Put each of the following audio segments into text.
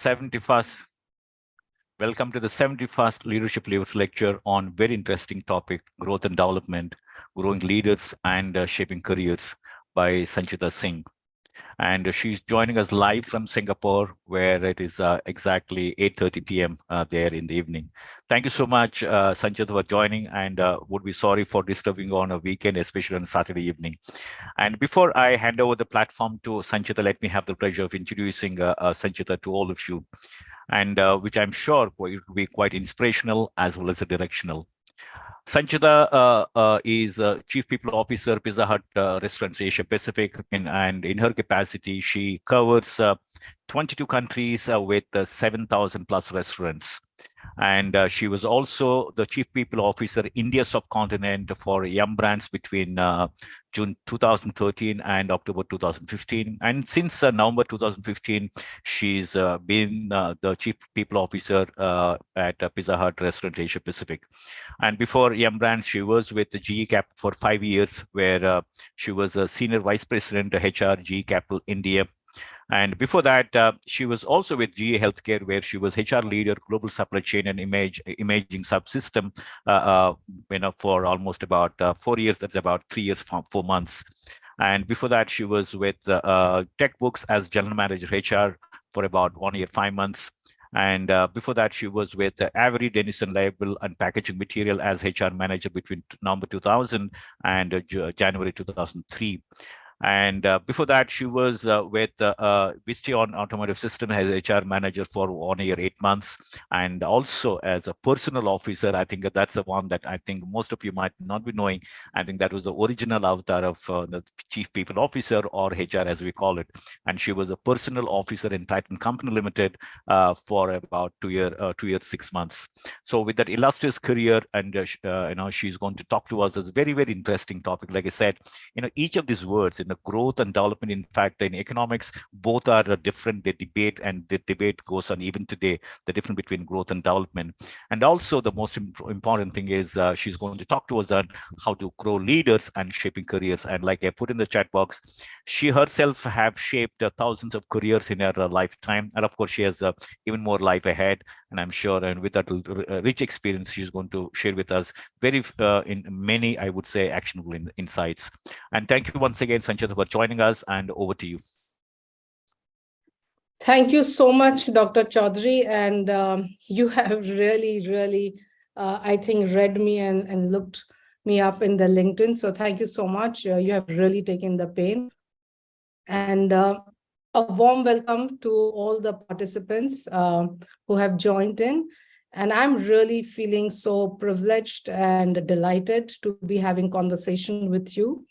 71st. Welcome to the 71st Leadership Levers lecture on very interesting topic, growth and development, growing leaders and shaping careers by Sanchita Singh. And she's joining us live from Singapore, where it is exactly 8:30 p.m. There in the evening. Thank you so much, Sanchita, for joining, and would be sorry for disturbing on a weekend, especially on Saturday evening. And before I hand over the platform to Sanchita, let me have the pleasure of introducing Sanchita to all of you, and which I'm sure will be quite inspirational as well as directional. Sanchita is Chief People Officer, Pizza Hut Restaurants Asia Pacific, and in her capacity, she covers 22 countries with 7,000 plus restaurants. And she was also the Chief People Officer, India subcontinent for Yum Brands between June 2013 and October 2015. And since November 2015, she's been the Chief People Officer at Pizza Hut Restaurant Asia Pacific. And before Yum Brands, she was with the GE Cap for 5 years, where she was a Senior Vice President, HR, GE Capital India. And before that, she was also with GE Healthcare, where she was HR leader, global supply chain and imaging subsystem, for almost about 4 years. That's about 3 years, 4 months. And before that, she was with TechBooks as general manager HR for about 1 year, 5 months. And before that, she was with Avery Dennison Label and Packaging Material as HR manager between November 2000 and January 2003. And before that, she was with Visteon Automotive System as HR manager for 1 year, 8 months, and also as a personal officer. I think that's the one that I think most of you might not be knowing. I think that was the original avatar of the Chief People Officer, or HR as we call it. And she was a personal officer in Titan Company Limited for about 2 years, 6 months. So with that illustrious career, and she's going to talk to us as a very, very interesting topic. Like I said, each of these words in the growth and development, in fact, in economics, both are different. They debate, and the debate goes on even today, the difference between growth and development. And also the most important thing is she's going to talk to us on how to grow leaders and shaping careers. And like I put in the chat box, she herself have shaped thousands of careers in her lifetime. And of course, she has even more life ahead. And I'm sure, and with that rich experience, she's going to share with us very in many, I would say, actionable insights. And thank you once again, Sanchita, for joining us, and over to you. Thank you so much, Dr. Chaudhary. And you have really, I think, read me and looked me up in the LinkedIn. So thank you so much. You have really taken the pain. And a warm welcome to all the participants who have joined in. And I'm really feeling so privileged and delighted to be having conversation with you.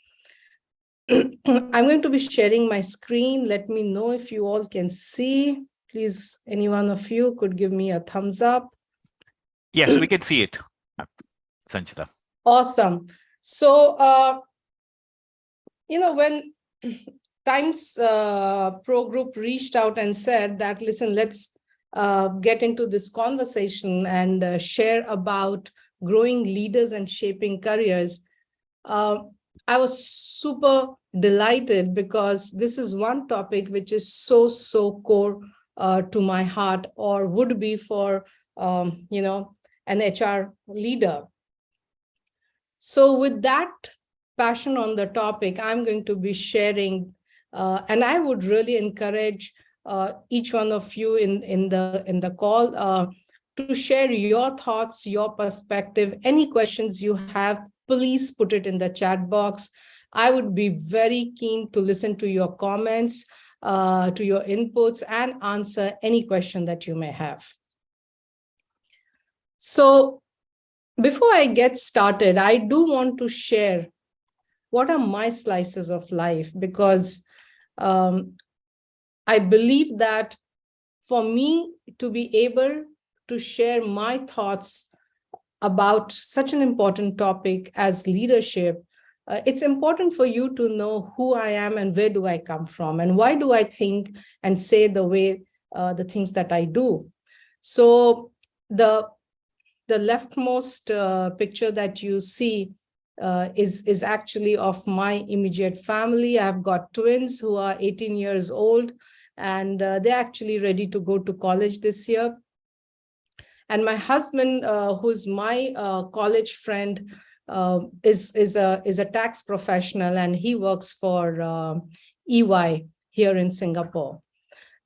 I'm going to be sharing my screen. Let me know if you all can see. Please, any one of you could give me a thumbs up. Yes, we can see it, Sanchita. Awesome. So, when Times Pro Group reached out and said that, listen, let's get into this conversation and share about growing leaders and shaping careers, I was super delighted, because this is one topic which is so core to my heart, or would be for an HR leader. So with that passion on the topic, I'm going to be sharing, and I would really encourage each one of you in the call to share your thoughts, your perspective. Any questions you have, please put it in the chat box. I would be very keen to listen to your comments, to your inputs, and answer any question that you may have. So before I get started, I do want to share what are my slices of life, because I believe that for me to be able to share my thoughts about such an important topic as leadership, it's important for you to know who I am and where do I come from and why do I think and say the way the things that I do. So the leftmost picture that you see is actually of my immediate family. I've got twins who are 18 years old. and they're actually ready to go to college this year. And my husband, who's my college friend, is a tax professional, and he works for EY here in Singapore.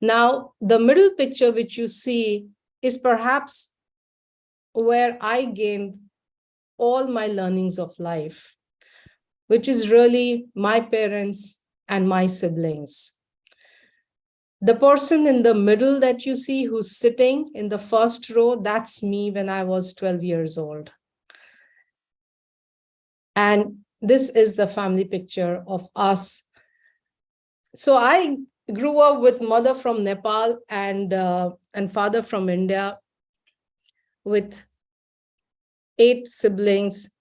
Now, the middle picture which you see is perhaps where I gained all my learnings of life, which is really my parents and my siblings. The person in the middle that you see who's sitting in the first row, that's me when I was 12 years old. And this is the family picture of us. So I grew up with mother from Nepal and father from India, with 8 siblings.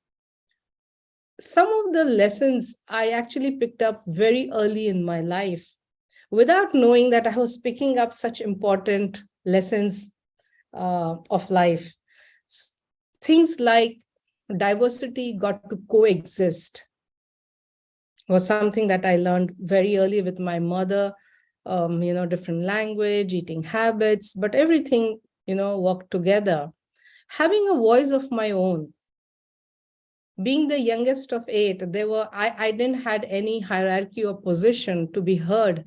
Some of the lessons I actually picked up very early in my life without knowing that I was picking up such important lessons of life. Things like diversity got to coexist was something that I learned very early with my mother. Different language, eating habits, but everything, worked together. Having a voice of my own. Being the youngest of 8, I didn't had any hierarchy or position to be heard.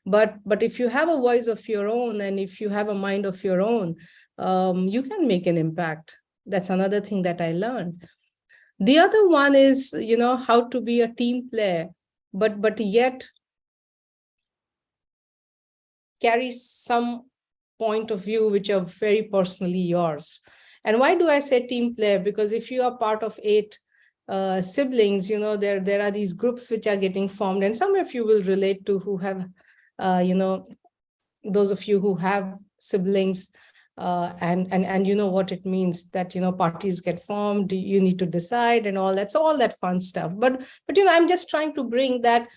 But if you have a voice of your own, and if you have a mind of your own, you can make an impact. That's another thing that I learned. The other one is, how to be a team player, but yet carry some point of view which are very personally yours. And why do I say team player? Because if you are part of 8 siblings, there are these groups which are getting formed, and some of you will relate to who have, those of you who have siblings, and you know what it means, that parties get formed, you need to decide and all that. So all that fun stuff. But I'm just trying to bring that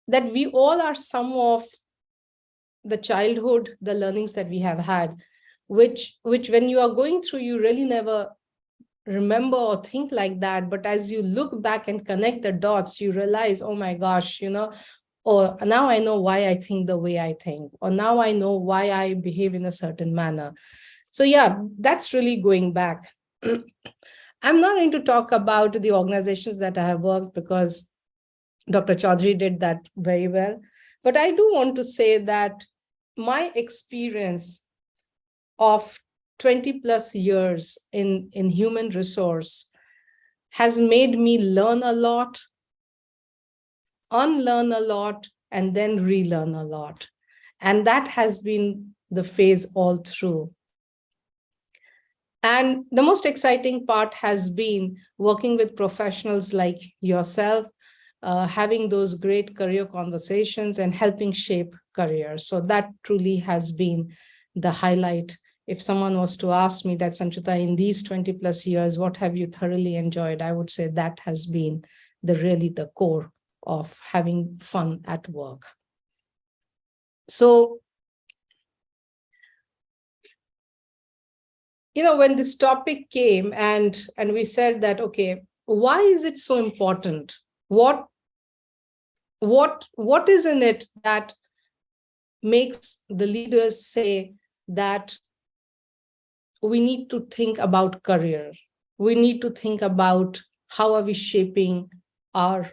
we all are some of the childhood, the learnings that we have had, which when you are going through, you really never remember or think like that. But as you look back and connect the dots, you realize, oh my gosh, or now I know why I think the way I think, or now I know why I behave in a certain manner. So yeah, that's really going back. I'm not going to talk about the organizations that I have worked, because Dr. Chaudhary did that very well. But I do want to say that my experience of 20 plus years in human resource has made me learn a lot, unlearn a lot, and then relearn a lot. And that has been the phase all through. And the most exciting part has been working with professionals like yourself, having those great career conversations and helping shape careers. So that truly has been the highlight. If someone was to ask me that, Sanchita, in these 20 plus years, what have you thoroughly enjoyed? I would say that has been really the core of having fun at work. So, when this topic came and we said that, okay, why is it so important? What is in it that makes the leaders say that we need to think about career? We need to think about how are we shaping our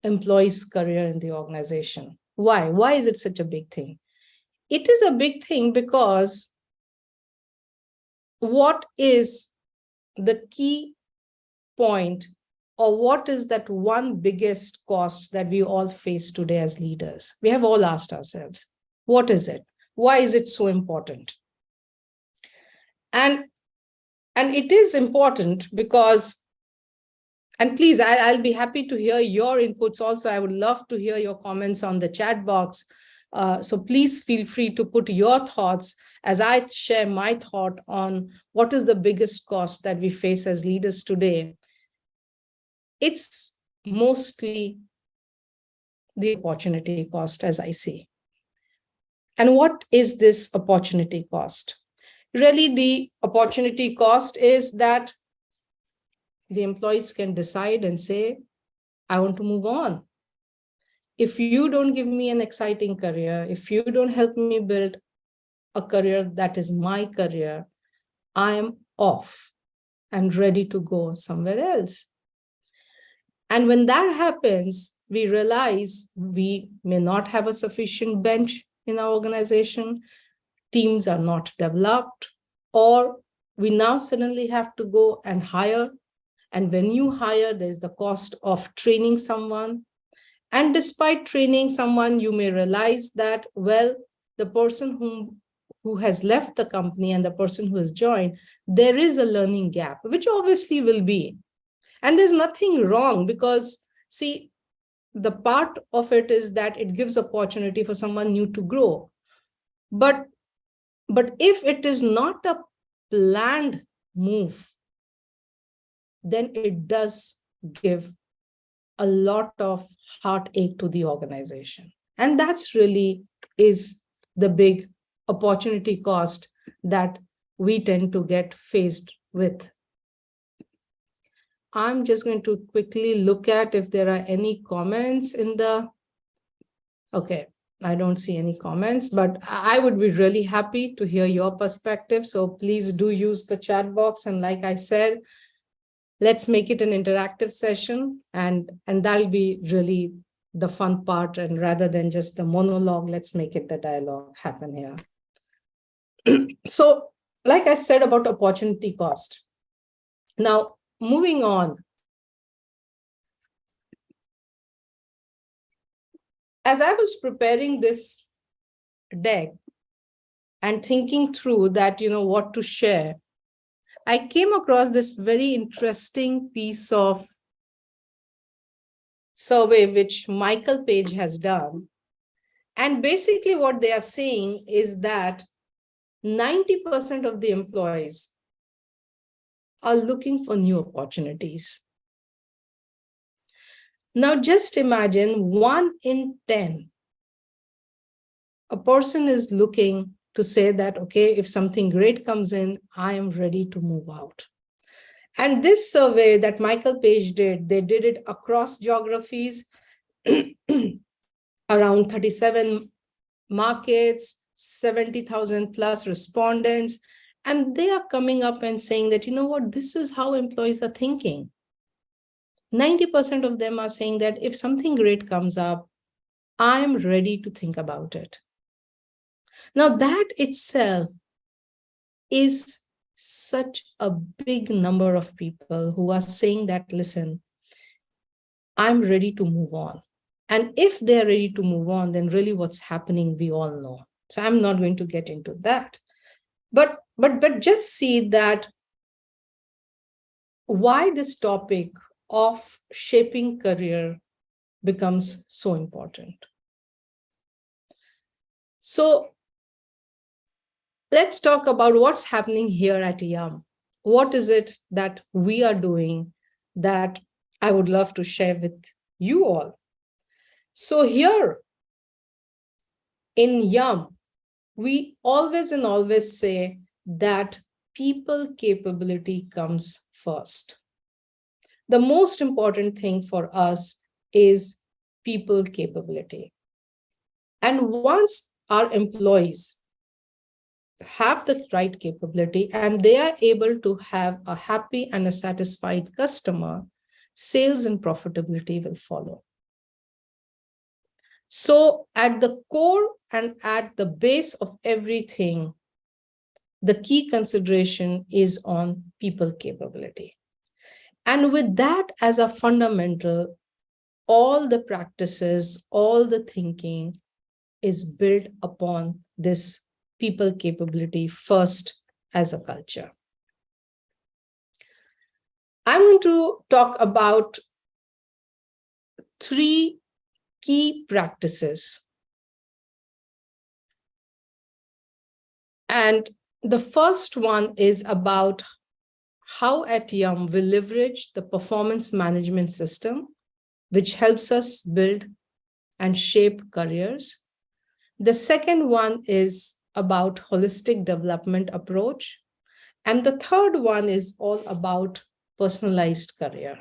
employees' career in the organization? Why? Why is it such a big thing? It is a big thing because what is the key point, or what is that one biggest cost that we all face today as leaders? We have all asked ourselves, what is it? Why is it so important? And it is important because, and please, I'll be happy to hear your inputs also. I would love to hear your comments on the chat box. So please feel free to put your thoughts as I share my thought on what is the biggest cost that we face as leaders today. It's mostly the opportunity cost, as I see. And what is this opportunity cost? Really, the opportunity cost is that the employees can decide and say, I want to move on. if you don't give me an exciting career, if you don't help me build a career that is my career, I am off and ready to go somewhere else. And when that happens, we realize we may not have a sufficient bench in our organization, teams are not developed, or we now suddenly have to go and hire. And when you hire, there's the cost of training someone. And despite training someone, you may realize that, well, the person who has left the company and the person who has joined, there is a learning gap, which obviously will be. And there's nothing wrong because, see, the part of it is that it gives opportunity for someone new to grow. But if it is not a planned move, then it does give a lot of heartache to the organization. And that's really is the big opportunity cost that we tend to get faced with. I'm just going to quickly look at if there are any comments in the, okay, I don't see any comments, but I would be really happy to hear your perspective. So please do use the chat box. And like I said, let's make it an interactive session, and that'll be really the fun part. And rather than just the monologue, let's make it the dialogue happen here. So like I said about opportunity cost. Now, moving on. As I was preparing this deck and thinking through that, what to share, I came across this very interesting piece of survey which Michael Page has done. And basically what they are saying is that 90% of the employees are looking for new opportunities. Now just imagine 1 in 10, a person is looking to say that, okay, if something great comes in, I am ready to move out. And this survey that Michael Page did, they did it across geographies, around 37 markets, 70,000 plus respondents. And they are coming up and saying that, this is how employees are thinking. 90% of them are saying that if something great comes up, I am ready to think about it. Now that itself is such a big number of people who are saying that, listen, I'm ready to move on. And if they're ready to move on, then really what's happening, we all know. So I'm not going to get into that. But just see that why this topic of shaping career becomes so important. So let's talk about what's happening here at Yum. What is it that we are doing that I would love to share with you all? So here in Yum, we always say that people capability comes first. The most important thing for us is people capability. And once our employees have the right capability and they are able to have a happy and a satisfied customer, sales and profitability will follow. So at the core and at the base of everything, the key consideration is on people capability. And with that as a fundamental, all the practices, all the thinking is built upon this people capability first as a culture. I'm going to talk about 3 key practices. And the first one is about how at Yum we leverage the performance management system, which helps us build and shape careers. The second one is about holistic development approach. And the third one is all about personalized career.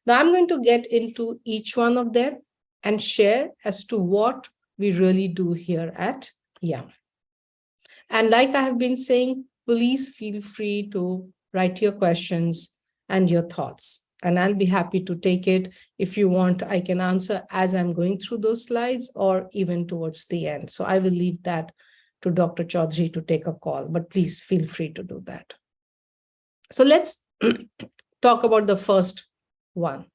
Now I'm going to get into each one of them. and share as to what we really do here at YUM. And like I have been saying, please feel free to write your questions and your thoughts. And I'll be happy to take it. If you want, I can answer as I'm going through those slides or even towards the end. So I will leave that to Dr. Chaudhary to take a call, but please feel free to do that. So let's talk about the first one,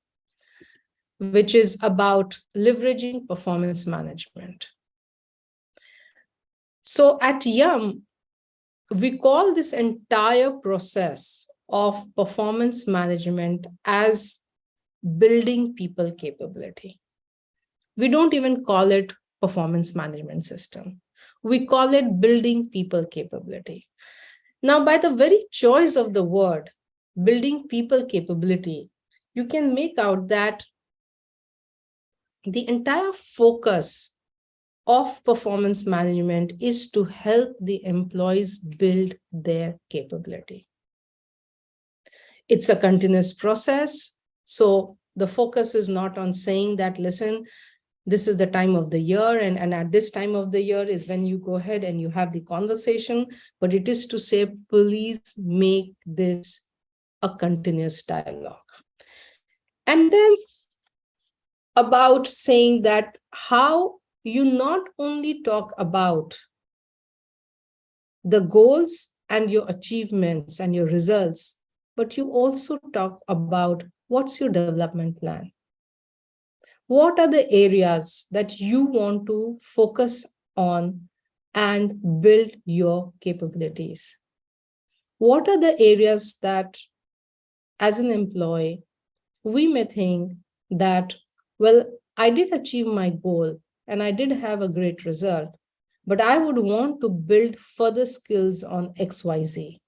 which is about leveraging performance management. So at YUM, we call this entire process of performance management as building people capability. We don't even call it performance management system. We call it building people capability. Now, by the very choice of the word, building people capability, you can make out that the entire focus of performance management is to help the employees build their capability. It's a continuous process. So the focus is not on saying that, listen, this is the time of the year, and at this time of the year is when you go ahead and you have the conversation, but it is to say, please make this a continuous dialogue. And then about saying that how you not only talk about the goals and your achievements and your results, but you also talk about what's your development plan. What are the areas that you want to focus on and build your capabilities? What are the areas that, as an employee, we may think that, well, I did achieve my goal and I did have a great result, but I would want to build further skills on XYZ.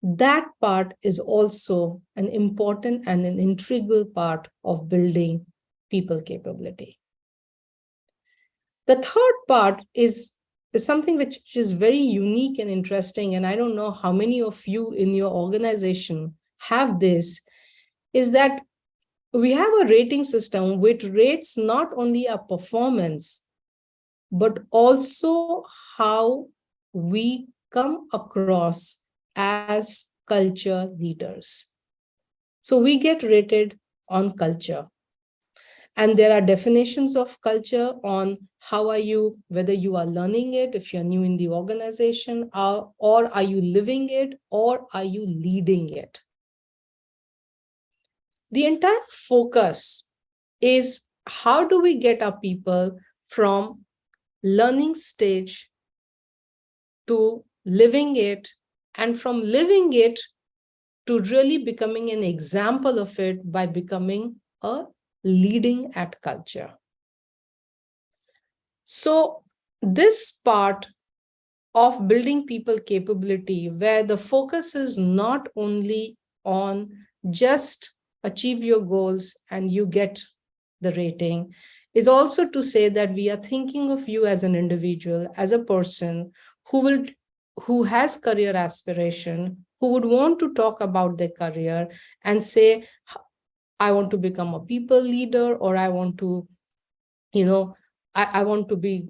That part is also an important and an integral part of building people capability. The third part is something which is very unique and interesting, and I don't know how many of you in your organization have this, is that we have a rating system which rates not only our performance, but also how we come across as culture leaders. So we get rated on culture. And there are definitions of culture on how are you, whether you are learning it, if you're new in the organization, or are you living it, or are you leading it? The entire focus is how do we get our people from learning stage to living it, and from living it to really becoming an example of it by becoming a leading at culture. So this part of building people capability, where the focus is not only on just achieve your goals and you get the rating, is also to say that we are thinking of you as an individual, as a person who has career aspiration, who would want to talk about their career and say, I want to become a people leader, or I want to, I want to be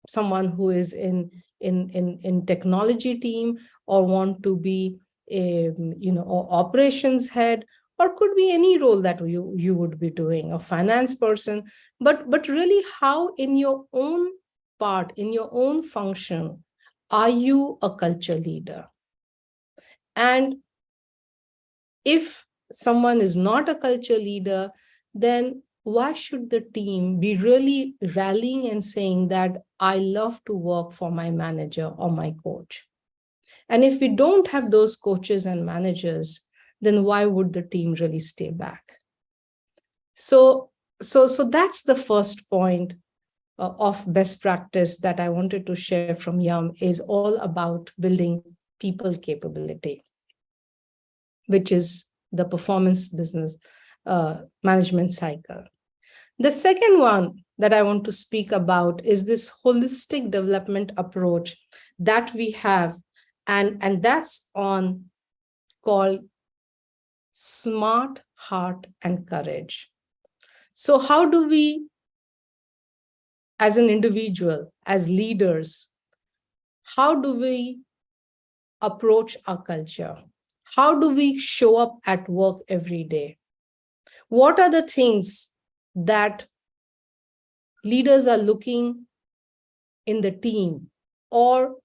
someone who is in technology team, or want to be a operations head, or could be any role that you would be doing, a finance person, but really how in your own part, in your own function, are you a culture leader? And if someone is not a culture leader, then why should the team be really rallying and saying that I love to work for my manager or my coach? And if we don't have those coaches and managers, then why would the team really stay back? So that's the first point of best practice that I wanted to share from YUM, is all about building people capability, which is the performance business management cycle. The second one that I want to speak about is this holistic development approach that we have, and that's on called smart heart and courage. So how do we, as an individual, as leaders, how do we approach our culture? How do we show up at work every day? What are the things that leaders are looking in the team? Or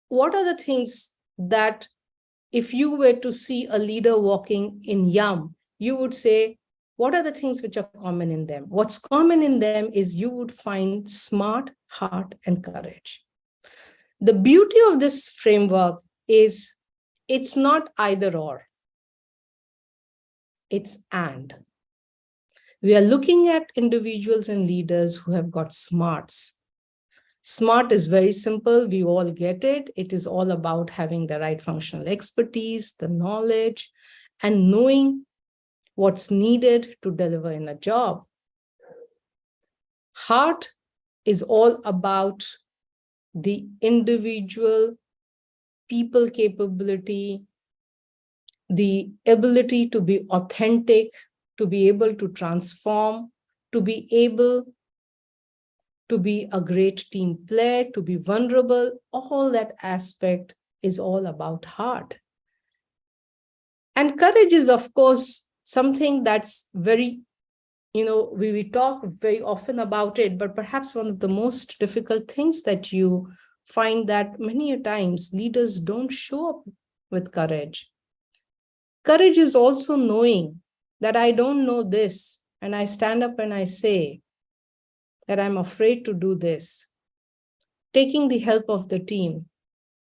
what are the things that if you were to see a leader walking in Yum, you would say, what are the things which are common in them? What's common in them is you would find smart, heart, and courage. The beauty of this framework is it's not either or, it's and. We are looking at individuals and leaders who have got smarts. Smart is very simple. We all get it. It is all about having the right functional expertise, the knowledge, and knowing what's needed to deliver in a job. Heart is all about the individual people capability, the ability to be authentic, to be able to transform, to be able to be a great team player, to be vulnerable. All that aspect is all about heart. And courage is, of course, something that's very, we talk very often about it, but perhaps one of the most difficult things that you find that many a times leaders don't show up with courage. Courage is also knowing that I don't know this, and I stand up and I say that I'm afraid to do this, taking the help of the team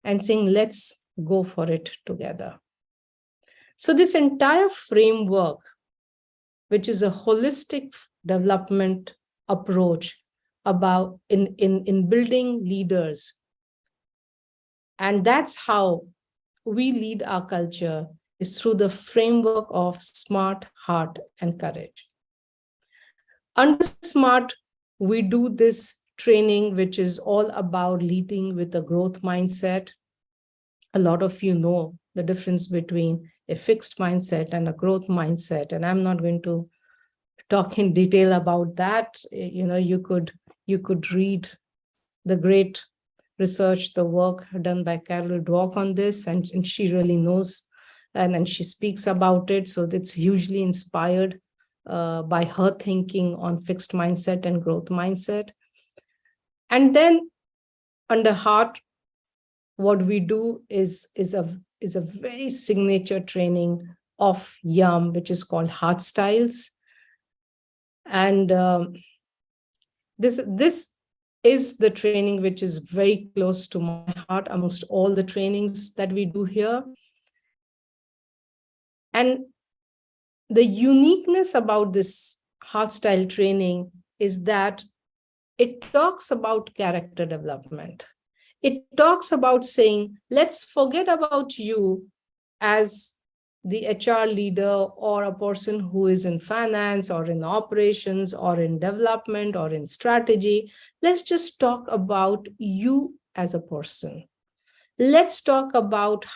and saying, let's go for it together. So this entire framework, which is a holistic development approach about in building leaders, and that's how we lead our culture, is through the framework of smart, heart, and courage. Under smart, we do this training, which is all about leading with a growth mindset. A lot of you know the difference between a fixed mindset and a growth mindset, and I'm not going to talk in detail about that. You could read the great research, the work done by Carol Dweck on this, and she really knows, and she speaks about it. So it's hugely inspired by her thinking on fixed mindset and growth mindset. And then under heart, what we do is a very signature training of Yum, which is called Heart Styles. And this is the training which is very close to my heart amongst all the trainings that we do here. And the uniqueness about this heart style training is that it talks about character development. It talks about saying, let's forget about you as the HR leader or a person who is in finance or in operations or in development or in strategy. Let's just talk about you as a person. Let's talk about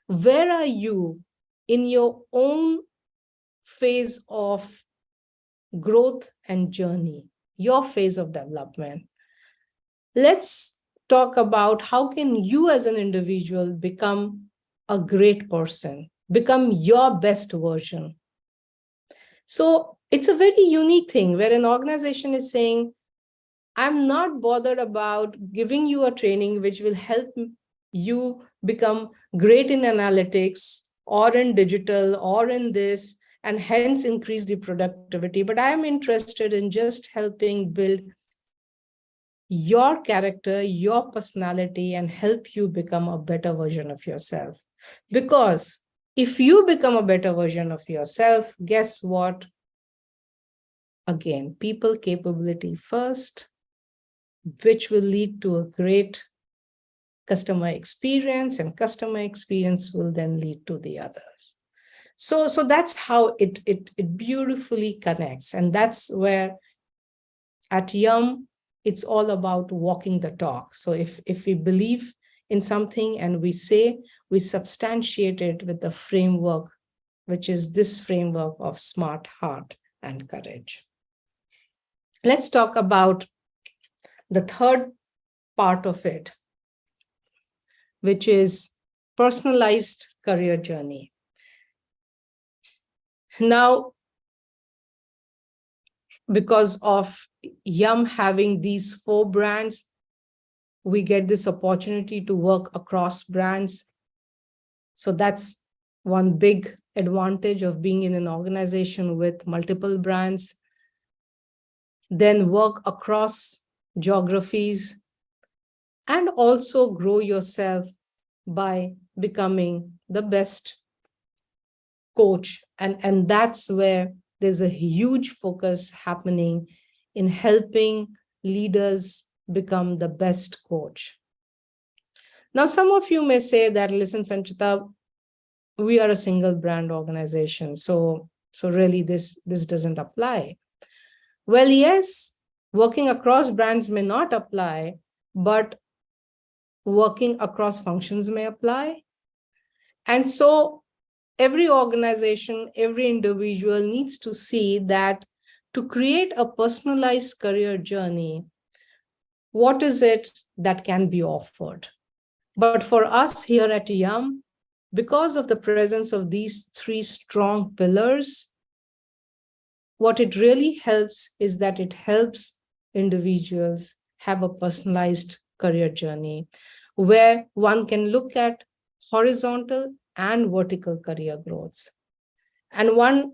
where are you in your own phase of growth and journey, your phase of development. Let's talk about how can you as an individual become a great person, become your best version. So it's a very unique thing where an organization is saying, I'm not bothered about giving you a training which will help you become great in analytics or in digital or in this, and hence increase the productivity. But I am interested in just helping build your character, your personality, and help you become a better version of yourself. Because if you become a better version of yourself, guess what? Again, people capability first, which will lead to a great customer experience, and customer experience will then lead to the others. So that's how it beautifully connects. And that's where at Yum, it's all about walking the talk. So if we believe in something and we say, we substantiate it with the framework, which is this framework of smart, heart, and courage. Let's talk about the third part of it, which is personalized career journey. Now, because of Yum having these 4 brands, we get this opportunity to work across brands. So that's one big advantage of being in an organization with multiple brands. Then work across geographies and also grow yourself by becoming the best coach. And that's where there's a huge focus happening in helping leaders become the best coach. Now, some of you may say that, listen, Sanchita, we are a single brand organization. So really this doesn't apply. Well, yes, working across brands may not apply, but working across functions may apply. And so every organization, every individual needs to see that to create a personalized career journey, what is it that can be offered? But for us here at Yum, because of the presence of these 3 strong pillars, what it really helps is that it helps individuals have a personalized career journey where one can look at horizontal and vertical career growths. And one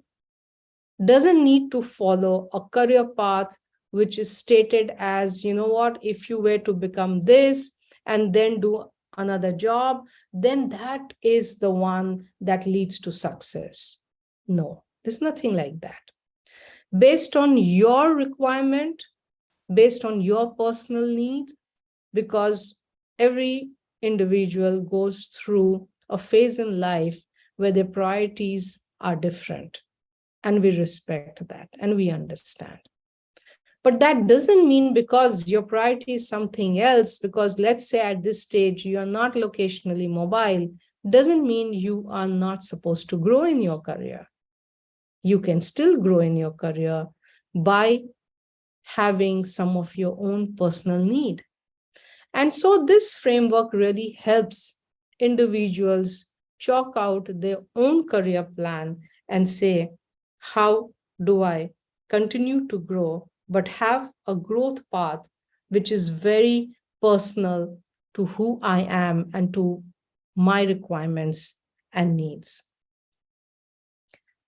doesn't need to follow a career path which is stated as, you know what, if you were to become this and then do another job, then that is the one that leads to success. No, there's nothing like that. Based on your requirement, based on your personal need, because every individual goes through a phase in life where their priorities are different. And we respect that and we understand. But that doesn't mean because your priority is something else, because let's say at this stage you are not locationally mobile, doesn't mean you are not supposed to grow in your career. You can still grow in your career by having some of your own personal need. And so this framework really helps individuals chalk out their own career plan and say, how do I continue to grow, but have a growth path which is very personal to who I am and to my requirements and needs.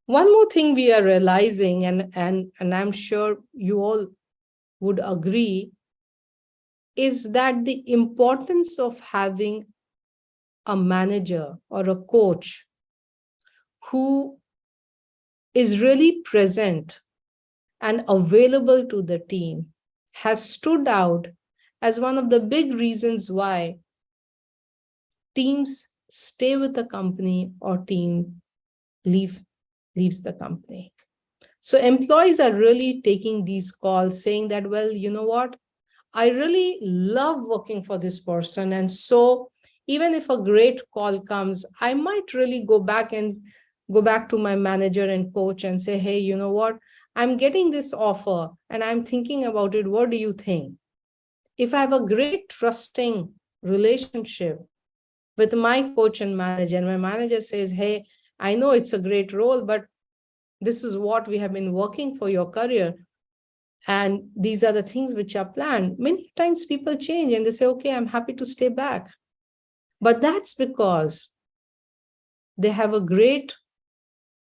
One more thing we are realizing, and I'm sure you all would agree, is that the importance of having a manager or a coach who is really present and available to the team has stood out as one of the big reasons why teams stay with the company or team leaves the company. So employees are really taking these calls saying that, well, you know what, I really love working for this person. And so even if a great call comes, I might really go back to my manager and coach and say, hey, you know what, I'm getting this offer and I'm thinking about it. What do you think? If I have a great trusting relationship with my coach and manager, and my manager says, hey, I know it's a great role, but this is what we have been working for your career. And these are the things which are planned. Many times people change and they say, okay, I'm happy to stay back. But that's because they have a great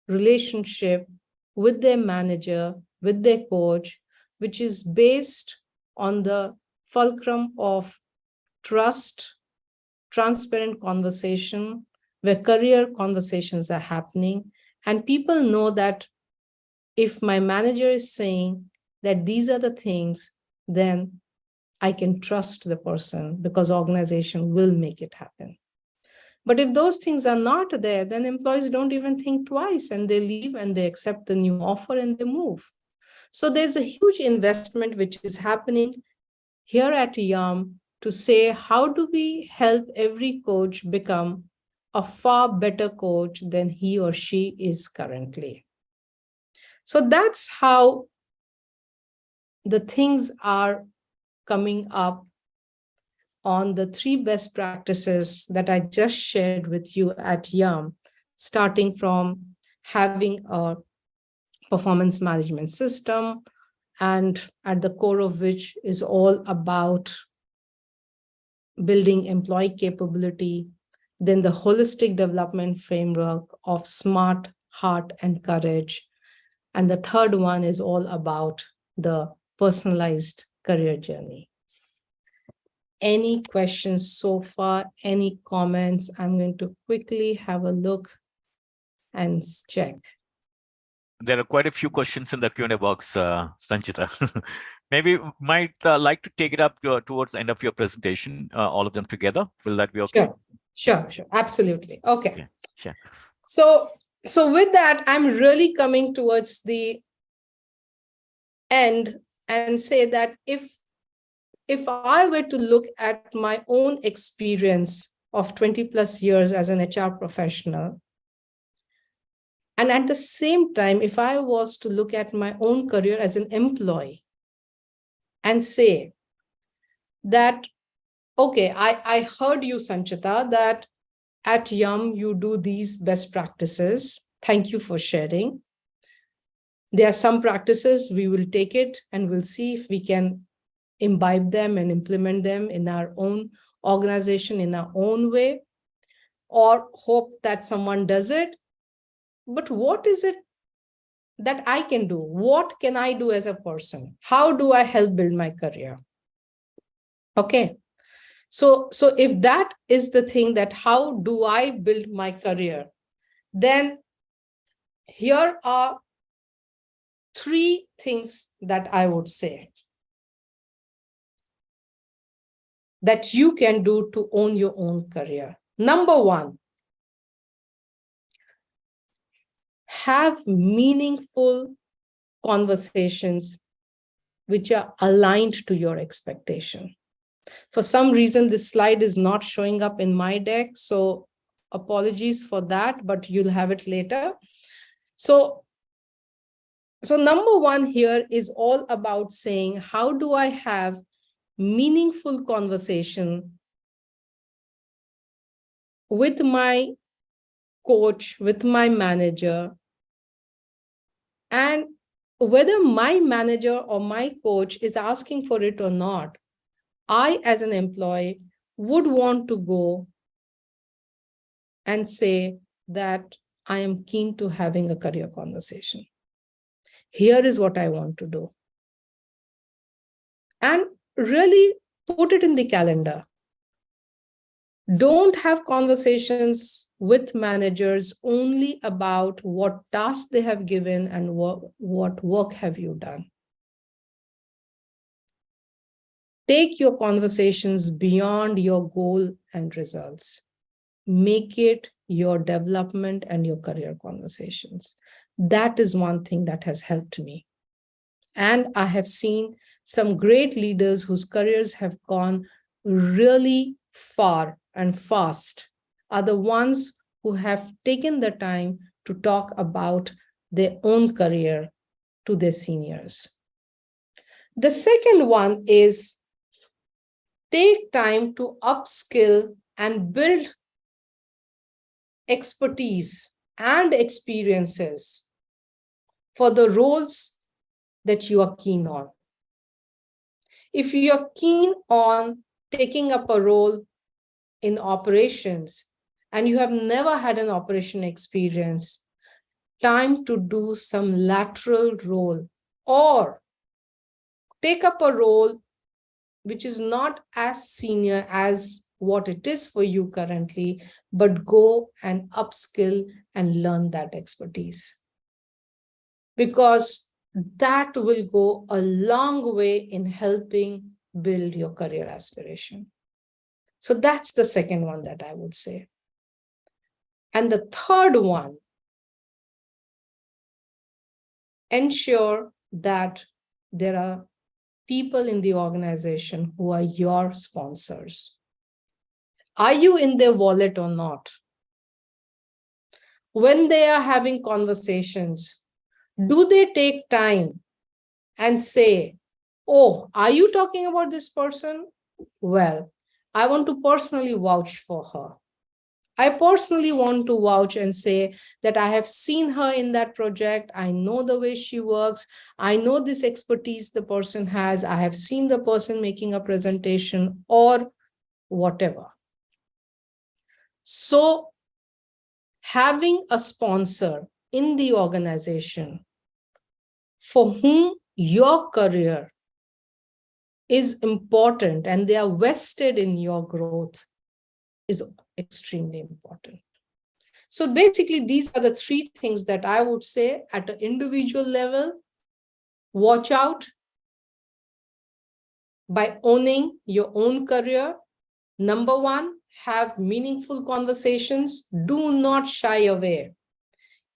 relationship with their manager, with their coach, which is based on the fulcrum of trust, transparent conversation, where career conversations are happening. And people know that if my manager is saying that these are the things, then I can trust the person because organization will make it happen. But if those things are not there, then employees don't even think twice and they leave and they accept the new offer and they move. So there's a huge investment which is happening here at Yum to say, how do we help every coach become a far better coach than he or she is currently? So that's how the things are coming up on the 3 best practices that I just shared with you at YUM, starting from having a performance management system, and at the core of which is all about building employee capability, then the holistic development framework of smart, heart, and courage. And the third one is all about the personalized career journey. Any questions so far? Any comments? I'm going to quickly have a look and check. There are quite a few questions in the Q&A box, Sanchita. Maybe might like to take it up towards the end of your presentation, all of them together. Will that be okay? Sure. Absolutely. Okay. Yeah, sure. So with that, I'm really coming towards the end and say that if I were to look at my own experience of 20 plus years as an HR professional, and at the same time, if I was to look at my own career as an employee and say that, okay, I heard you, Sanchita, that at YUM, you do these best practices. Thank you for sharing. There are some practices, we will take it and we'll see if we can imbibe them and implement them in our own organization in our own way, or hope that someone does it. But what is it that I can do? What can I do as a person? How do I help build my career? Okay. So if that is the thing, that how do I build my career, then here are 3 things that I would say that you can do to own your own career. Number 1, have meaningful conversations which are aligned to your expectation. For some reason, this slide is not showing up in my deck, so apologies for that, but you'll have it later. So number 1 here is all about saying, how do I have meaningful conversation with my coach, with my manager, and whether my manager or my coach is asking for it or not, I, as an employee, would want to go and say that I am keen to having a career conversation. Here is what I want to do. And really put it in the calendar. Don't have conversations with managers only about what tasks they have given and what work have you done. Take your conversations beyond your goal and results. Make it your development and your career conversations. That is one thing that has helped me. And I have seen some great leaders whose careers have gone really far and fast are the ones who have taken the time to talk about their own career to their seniors. The second one is take time to upskill and build expertise and experiences for the roles that you are keen on. If you're keen on taking up a role in operations and you have never had an operation experience, time to do some lateral role or take up a role which is not as senior as what it is for you currently, but go and upskill and learn that expertise. Because that will go a long way in helping build your career aspiration. So that's the second one that I would say. And the third one, ensure that there are people in the organization who are your sponsors. Are you in their wallet or not? When they are having conversations, Do they take time and say, oh, are you talking about this person? Well, I want to personally vouch for her. I personally want to vouch and say that I have seen her in that project. I know the way she works. I know this expertise the person has. I have seen the person making a presentation or whatever. So, having a sponsor in the organization for whom your career is important and they are vested in your growth is extremely important. So basically, these are the three things that I would say at an individual level. Watch out by owning your own career. Number one, have meaningful conversations. Do not shy away.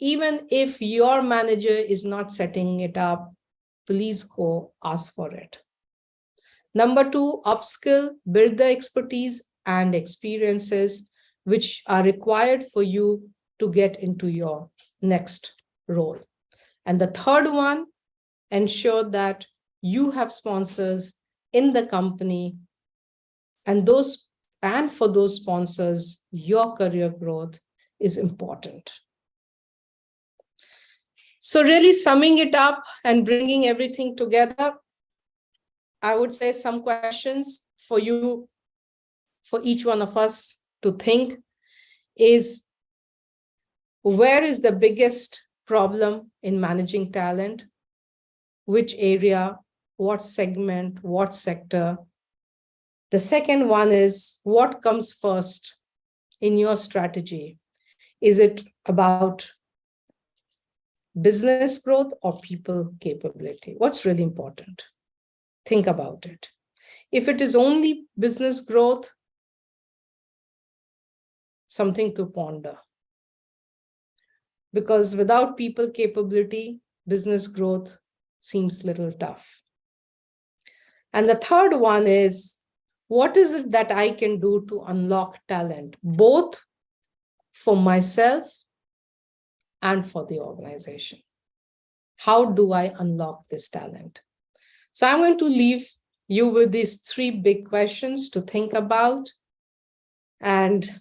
Even if your manager is not setting it up, please go ask for it. Number two, upskill, build the expertise and experiences which are required for you to get into your next role. And the third one, ensure that you have sponsors in the company, and for those sponsors, your career growth is important. So really summing it up and bringing everything together, I would say some questions for you, for each one of us to think is, where is the biggest problem in managing talent? Which area, what segment, what sector? The second one is, what comes first in your strategy? Is it about business growth or people capability? What's really important? Think about it. If it is only business growth, something to ponder. Because without people capability, business growth seems a little tough. And the third one is, what is it that I can do to unlock talent, both for myself and for the organization? How do I unlock this talent? So I'm going to leave you with these three big questions to think about. And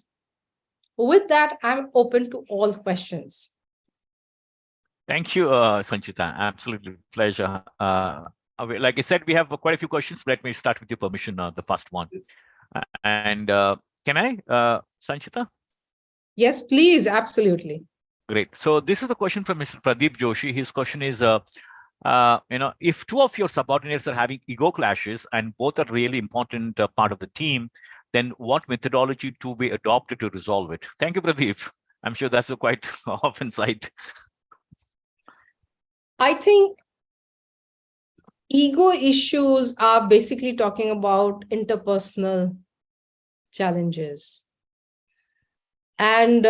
with that, I'm open to all questions. Thank you, Sanchita. Absolutely pleasure. Like I said, we have quite a few questions. Let me start with your permission, the first one. And can I, Sanchita? Yes, please. Absolutely. Great. So this is the question from Mr. Pradeep Joshi. His question is, if two of your subordinates are having ego clashes and both are really important part of the team, then what methodology to be adopted to resolve it? Thank you, Pradeep. I'm sure that's a quite often sight. I think ego issues are basically talking about interpersonal challenges. And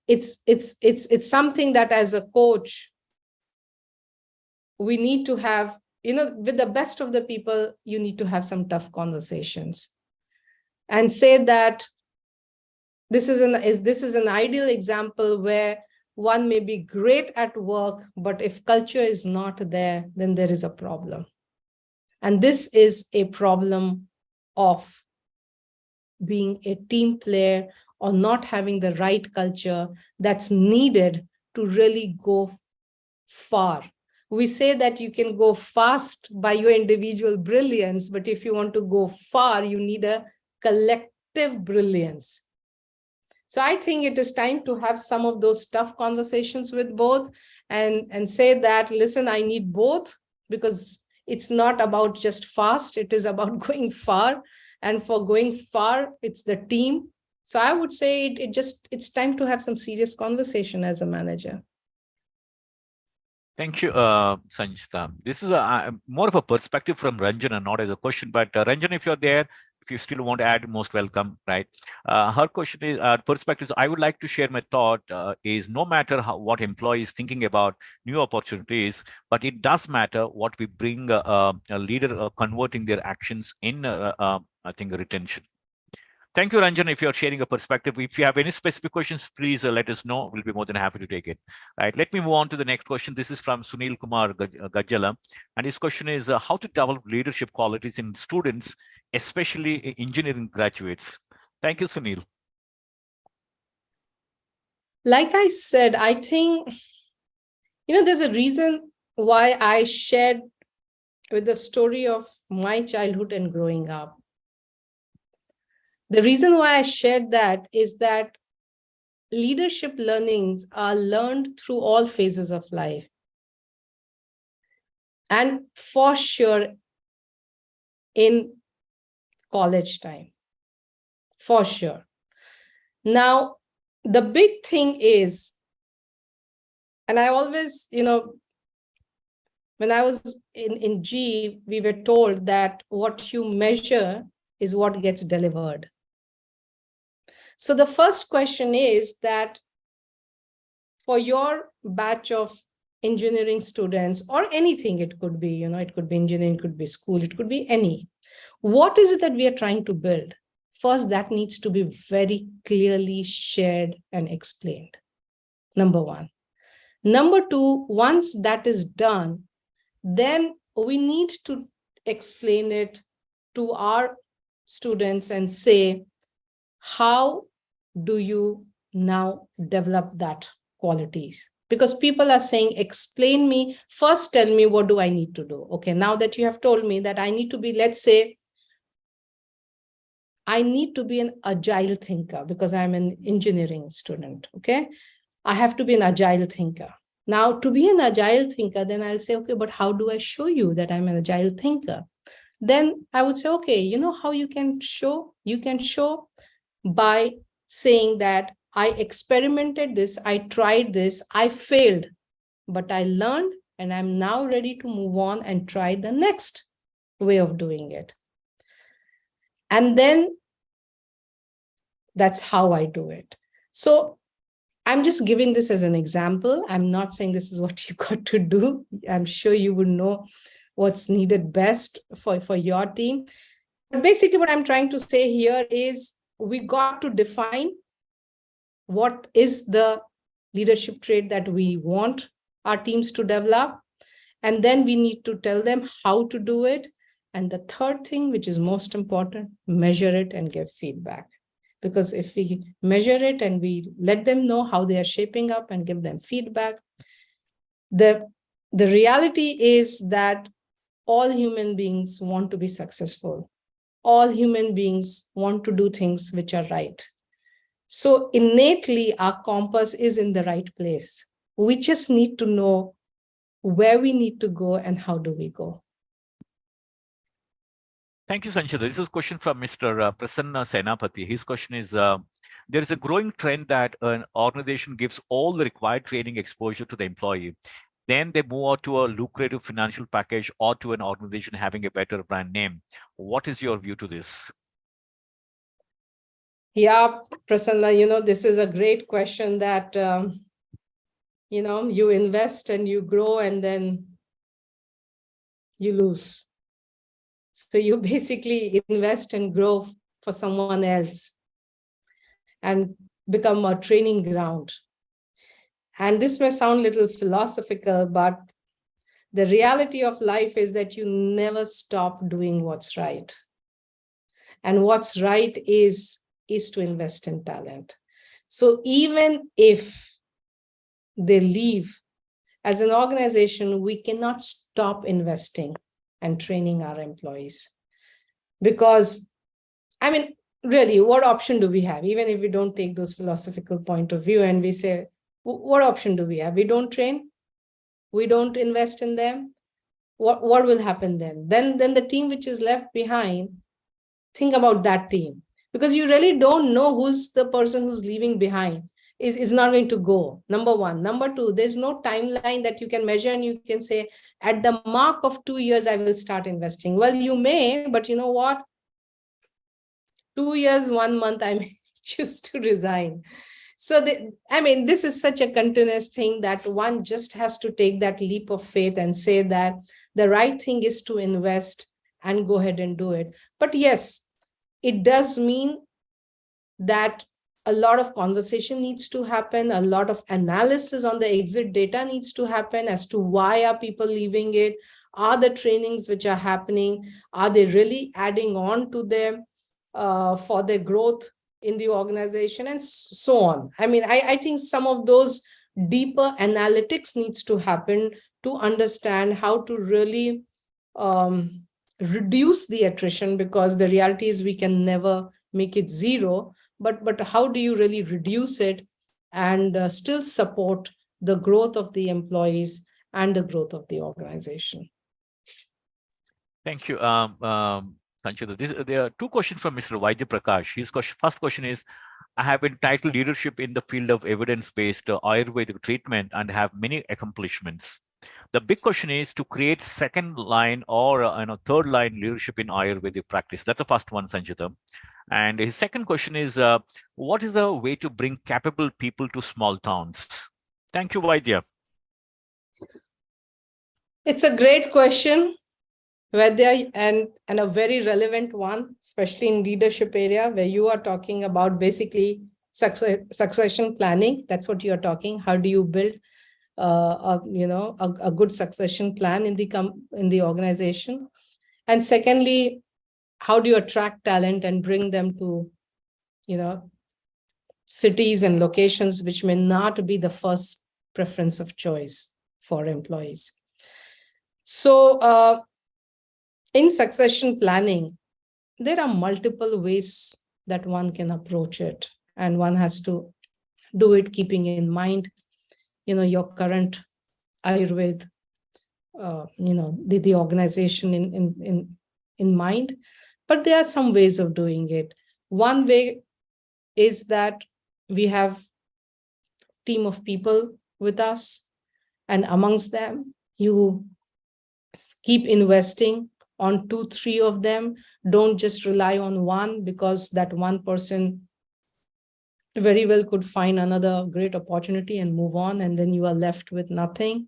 it's something that as a coach, we need to have, with the best of the people, you need to have some tough conversations and say that this is an ideal example where one may be great at work, but if culture is not there, then there is a problem. And this is a problem of being a team player or not having the right culture that's needed to really go far. We say that you can go fast by your individual brilliance, but if you want to go far, you need a collective brilliance. So I think it is time to have some of those tough conversations with both and say that, listen, I need both, because it's not about just fast, it is about going far. And for going far, it's the team. So I would say it's time to have some serious conversation as a manager. Thank you, Sanjita. This is more of a perspective from Ranjan and not as a question. But Ranjan, if you're there, if you still want to add, most welcome, right? Her question is, perspective, I would like to share my thought is no matter what employee is thinking about new opportunities, but it does matter what we bring a leader converting their actions in, I think, retention. Thank you, Ranjan. If you're sharing a perspective, if you have any specific questions, please let us know. We'll be more than happy to take it. Right. Let me move on to the next question. This is from Sunil Kumar Gajjala. And his question is how to develop leadership qualities in students, especially engineering graduates. Thank you, Sunil. Like I said, I think, there's a reason why I shared with the story of my childhood and growing up. The reason why I shared that is that leadership learnings are learned through all phases of life. And for sure, in college time, for sure. Now, the big thing is, and I always, when I was in G, we were told that what you measure is what gets delivered. So the first question is that for your batch of engineering students or anything, it could be, it could be engineering, it could be school, it could be any. What is it that we are trying to build? First, that needs to be very clearly shared and explained. Number one. Number two, once that is done, then we need to explain it to our students and say, how do you now develop that qualities? Because people are saying, explain me, first tell me what do I need to do? Okay, now that you have told me that I need to be, let's say, I need to be an agile thinker because I'm an engineering student, okay? I have to be an agile thinker. Now, to be an agile thinker, then I'll say, okay, but how do I show you that I'm an agile thinker? Then I would say, okay, you know how you can show? You can show by saying that I experimented this, I tried this, I failed, but I learned and I'm now ready to move on and try the next way of doing it. And then that's how I do it. So I'm just giving this as an example. I'm not saying this is what you got to do. I'm sure you would know what's needed best for your team. But basically, what I'm trying to say here is we got to define what is the leadership trait that we want our teams to develop. And then we need to tell them how to do it. And the third thing, which is most important, measure it and give feedback. Because if we measure it and we let them know how they are shaping up and give them feedback, the reality is that all human beings want to be successful. All human beings want to do things which are right. So innately, our compass is in the right place. We just need to know where we need to go and how do we go. Thank you, Sanchita. This is a question from Mr. Prasanna Senapati. His question is, there is a growing trend that an organization gives all the required training exposure to the employee. Then they move on to a lucrative financial package or to an organization having a better brand name. What is your view to this? Yeah, Prasanna, this is a great question that, you invest and you grow and then you lose. So you basically invest and grow for someone else and become a training ground. And this may sound a little philosophical, but the reality of life is that you never stop doing what's right. And what's right is to invest in talent. So even if they leave, as an organization, we cannot stop investing and training our employees. Because, really, what option do we have? Even if we don't take those philosophical point of view and we say, what option do we have? We don't train, we don't invest in them. What will happen then? Then the team which is left behind, think about that team, because you really don't know who's the person who's leaving behind is not going to go. Number one. Number two, there's no timeline that you can measure and you can say, at the mark of 2 years, I will start investing. Well, you may, but you know what? 2 years, 1 month, I may choose to resign. So, this is such a continuous thing that one just has to take that leap of faith and say that the right thing is to invest and go ahead and do it. But yes, it does mean that a lot of conversation needs to happen, a lot of analysis on the exit data needs to happen as to why are people leaving it, are the trainings which are happening, are they really adding on to them for their growth in the organization, and so on. I mean, I think some of those deeper analytics needs to happen to understand how to really um, reduce the attrition, because the reality is we can never make it zero, but how do you really reduce it and still support the growth of the employees and the growth of the organization? Thank you, Sanchita. There are two questions from Mr. Vaidya Prakash. His first question is, I have entitled leadership in the field of evidence-based Ayurvedic treatment and have many accomplishments. The big question is to create second line or third line leadership in Ayurvedic practice. That's the first one, Sanchita. And his second question is, what is the way to bring capable people to small towns? Thank you, Vaidya. It's a great question, Vedya, and a very relevant one, especially in leadership area where you are talking about basically succession planning. That's what you are talking. How do you build a good succession plan in the organization? And secondly, how do you attract talent and bring them to cities and locations which may not be the first preference of choice for employees? So in succession planning, there are multiple ways that one can approach it, and one has to do it keeping in mind your current Ayurveda, the organization in mind. But there are some ways of doing it. One way is that we have team of people with us, and amongst them you keep investing on 2-3 of them. Don't just rely on one, because that one person very well could find another great opportunity and move on, and then you are left with nothing.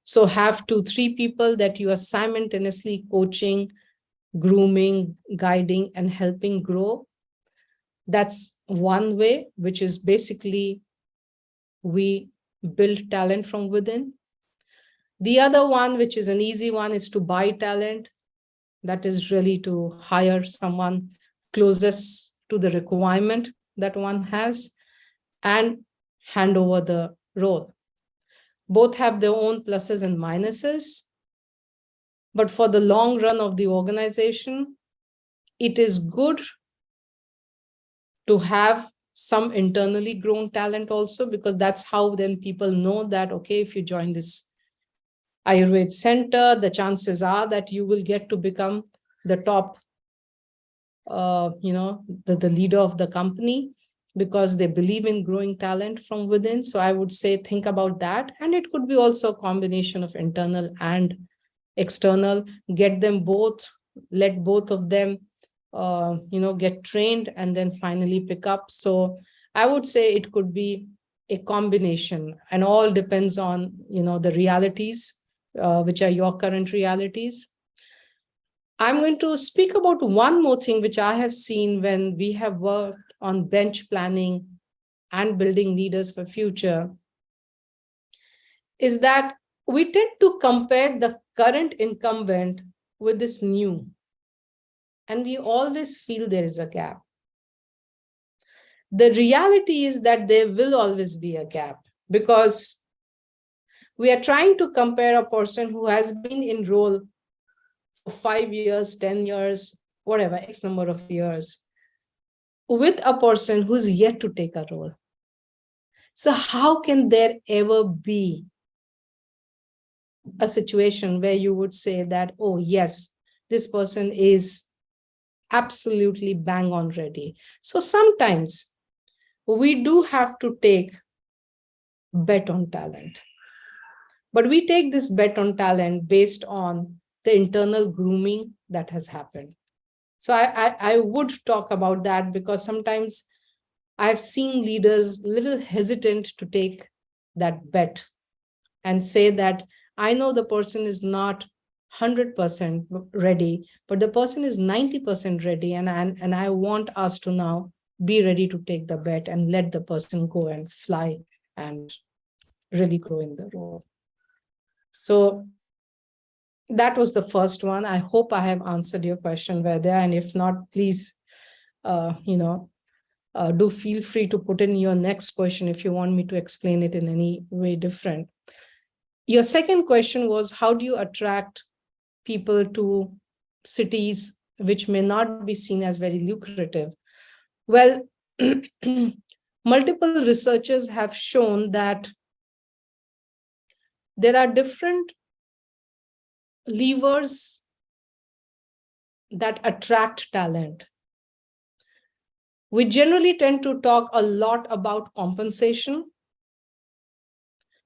So have 2-3 people that you are simultaneously coaching, grooming, guiding, and helping grow. That's one way, which is basically we build talent from within. The other one, which is an easy one, is to buy talent. That is really to hire someone closest to the requirement that one has and hand over the role. Both have their own pluses and minuses, but for the long run of the organization, it is good to have some internally grown talent also, because that's how then people know that, okay, if you join this Ayurveda center, the chances are that you will get to become the top, the leader of the company, because they believe in growing talent from within. So I would say think about that. And it could be also a combination of internal and external. Get them both, let both of them, get trained and then finally pick up. So I would say it could be a combination, and all depends on, the realities, which are your current realities. I'm going to speak about one more thing which I have seen when we have worked on bench planning and building leaders for future, is that we tend to compare the current incumbent with this new, and we always feel there is a gap. The reality is that there will always be a gap, because we are trying to compare a person who has been in role for 5 years, 10 years, whatever, X number of years, with a person who's yet to take a role. So how can there ever be a situation where you would say that, oh, yes, this person is absolutely bang on ready? So sometimes we do have to take bet on talent. But we take this bet on talent based on the internal grooming that has happened. So I would talk about that, because sometimes I've seen leaders a little hesitant to take that bet and say that I know the person is not 100% ready, but the person is 90% ready, and I want us to now be ready to take the bet and let the person go and fly and really grow in the role. So that was the first one. I hope I have answered your question, Vedya. And if not, please, do feel free to put in your next question if you want me to explain it in any way different. Your second question was, how do you attract people to cities which may not be seen as very lucrative? Well, multiple researchers have shown that there are different levers that attract talent. We generally tend to talk a lot about compensation,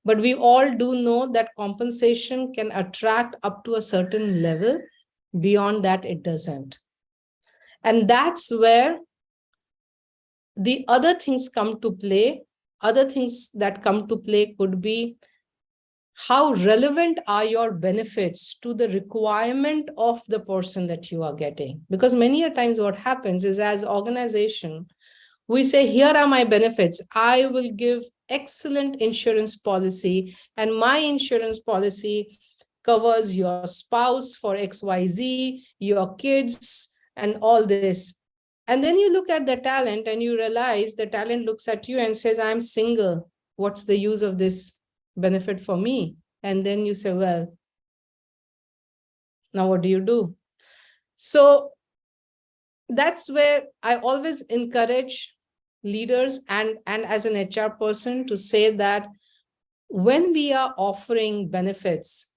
but we all do know that compensation can attract up to a certain level. Beyond that, it doesn't. And that's where the other things come to play. Other things that come to play could be, how relevant are your benefits to the requirement of the person that you are getting? Because many a times what happens is, as organization, we say, here are my benefits. I will give excellent insurance policy, and my insurance policy covers your spouse for XYZ, your kids, and all this. And then you look at the talent and you realize the talent looks at you and says, I'm single. What's the use of this benefit for me? And then you say, well, now what do you do? So that's where I always encourage leaders and as an HR person to say that when we are offering benefits,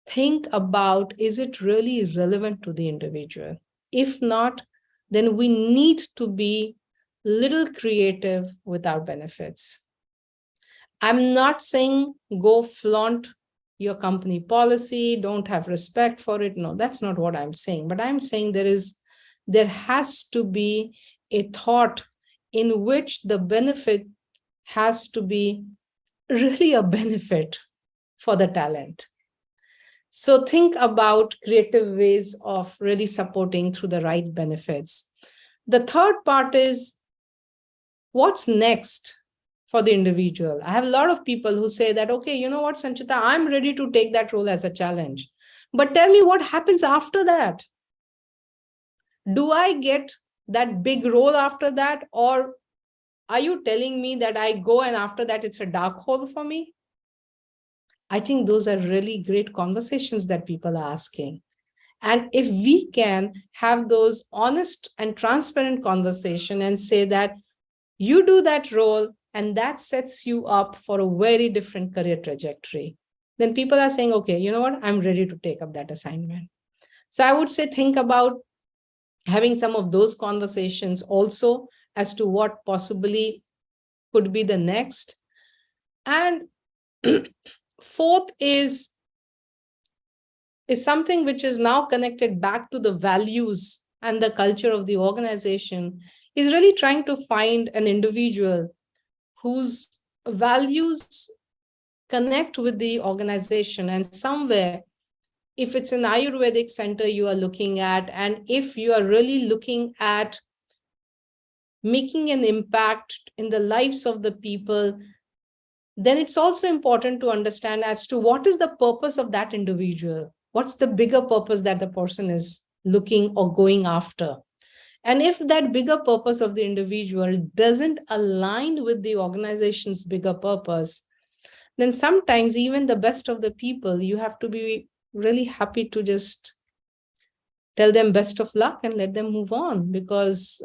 think about, is it really relevant to the individual? If not, then we need to be little creative with our benefits. I'm not saying go flaunt your company policy, don't have respect for it. No, that's not what I'm saying. But I'm saying there has to be a thought in which the benefit has to be really a benefit for the talent. So think about creative ways of really supporting through the right benefits. The third part is, what's next for the individual? I have a lot of people who say that, okay, you know what, Sanchita, I'm ready to take that role as a challenge. But tell me what happens after that. Do I get that big role after that? Or are you telling me that I go and after that it's a dark hole for me? I think those are really great conversations that people are asking. And if we can have those honest and transparent conversation and say that you do that role and that sets you up for a very different career trajectory, then people are saying, okay, you know what, I'm ready to take up that assignment. So I would say, think about having some of those conversations also as to what possibly could be the next. And fourth is something which is now connected back to the values and the culture of the organization, is really trying to find an individual whose values connect with the organization. And somewhere, if it's an Ayurvedic center you are looking at, and if you are really looking at making an impact in the lives of the people, then it's also important to understand as to what is the purpose of that individual. What's the bigger purpose that the person is looking or going after? And if that bigger purpose of the individual doesn't align with the organization's bigger purpose, then sometimes even the best of the people, you have to be really happy to just tell them best of luck and let them move on, because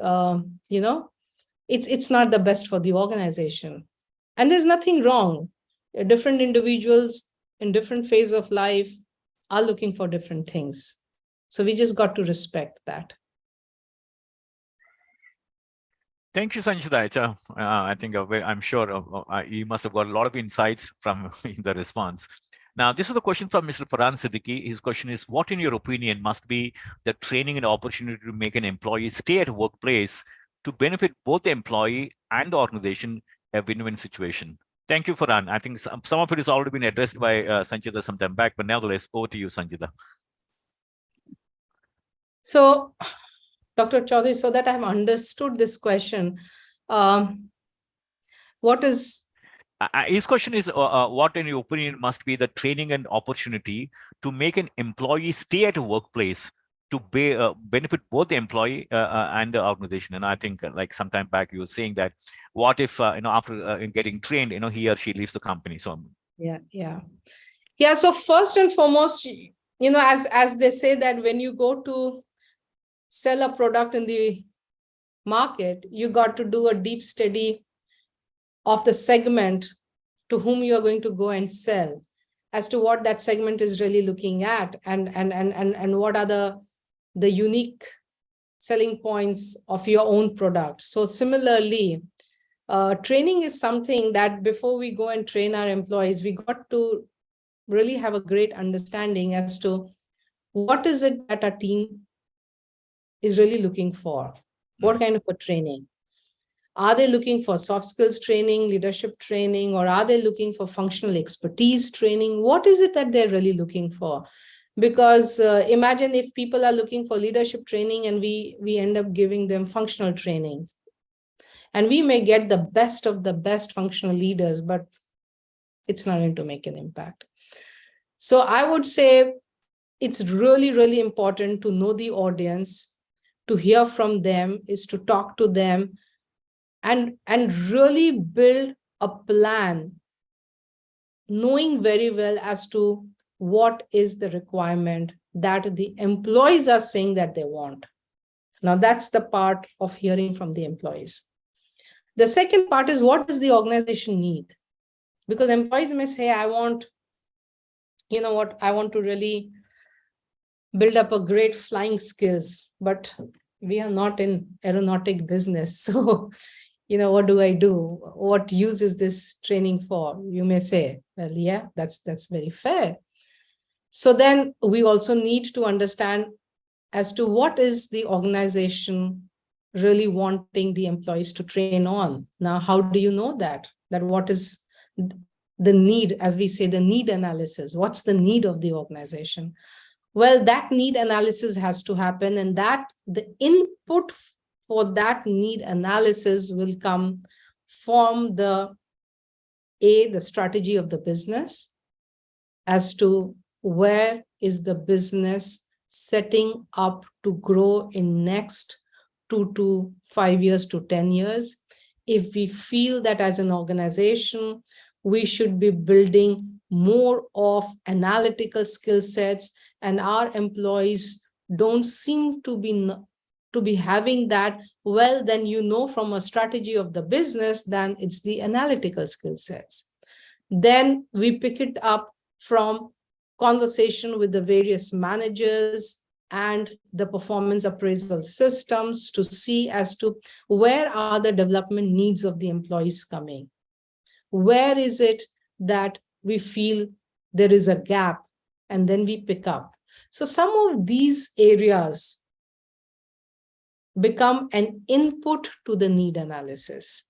it's not the best for the organization. And there's nothing wrong. Different individuals in different phase of life are looking for different things. So we just got to respect that. Thank you, Sanchita. I think I'm sure you must have got a lot of insights from the response. Now, this is a question from Mr. Farhan Siddiqui. His question is, what in your opinion must be the training and opportunity to make an employee stay at a workplace to benefit both the employee and the organization, a win-win situation? Thank you, Farhan. I think some of it has already been addressed by Sanchita some time back, but nevertheless, over to you, Sanchita. So Dr. Chaudhary, so that I've understood this question, um, what is His question is, what, in your opinion, must be the training and opportunity to make an employee stay at a workplace to benefit both the employee and the organization? And I think, like sometime back, you were saying that, what if after getting trained, he or she leaves the company? So, yeah, yeah. Yeah, so first and foremost, as they say that when you go to sell a product in the market, you got to do a deep study of the segment to whom you are going to go and sell, as to what that segment is really looking at, and what are the unique selling points of your own product. So similarly, training is something that before we go and train our employees, we got to really have a great understanding as to what is it that our team is really looking for, what kind of a training. Are they looking for soft skills training, leadership training, or are they looking for functional expertise training? What is it that they're really looking for? Because imagine if people are looking for leadership training and we end up giving them functional training, and we may get the best of the best functional leaders, but it's not going to make an impact. So I would say it's really, really important to know the audience, to hear from them, is to talk to them, and really build a plan, knowing very well as to what is the requirement that the employees are saying that they want. Now, that's the part of hearing from the employees. The second part is, what does the organization need? Because employees may say, I want, I want to really build up a great flying skills, but we are not in aeronautic business. So, what do I do? What use is this training for? You may say, well, yeah, that's very fair. So then we also need to understand as to what is the organization really wanting the employees to train on. Now, how do you know that what is the need, as we say, the need analysis? What's the need of the organization? Well, that need analysis has to happen, and that the input for that need analysis will come from the strategy of the business, as to where is the business setting up to grow in next 2 to 5 years to 10 years. If we feel that as an organization, we should be building more of analytical skill sets, and our employees don't seem to be having that, well, then from a strategy of the business, then it's the analytical skill sets. Then we pick it up from conversation with the various managers and the performance appraisal systems to see as to where are the development needs of the employees coming. Where is it that we feel there is a gap, and then we pick up. So some of these areas become an input to the need analysis.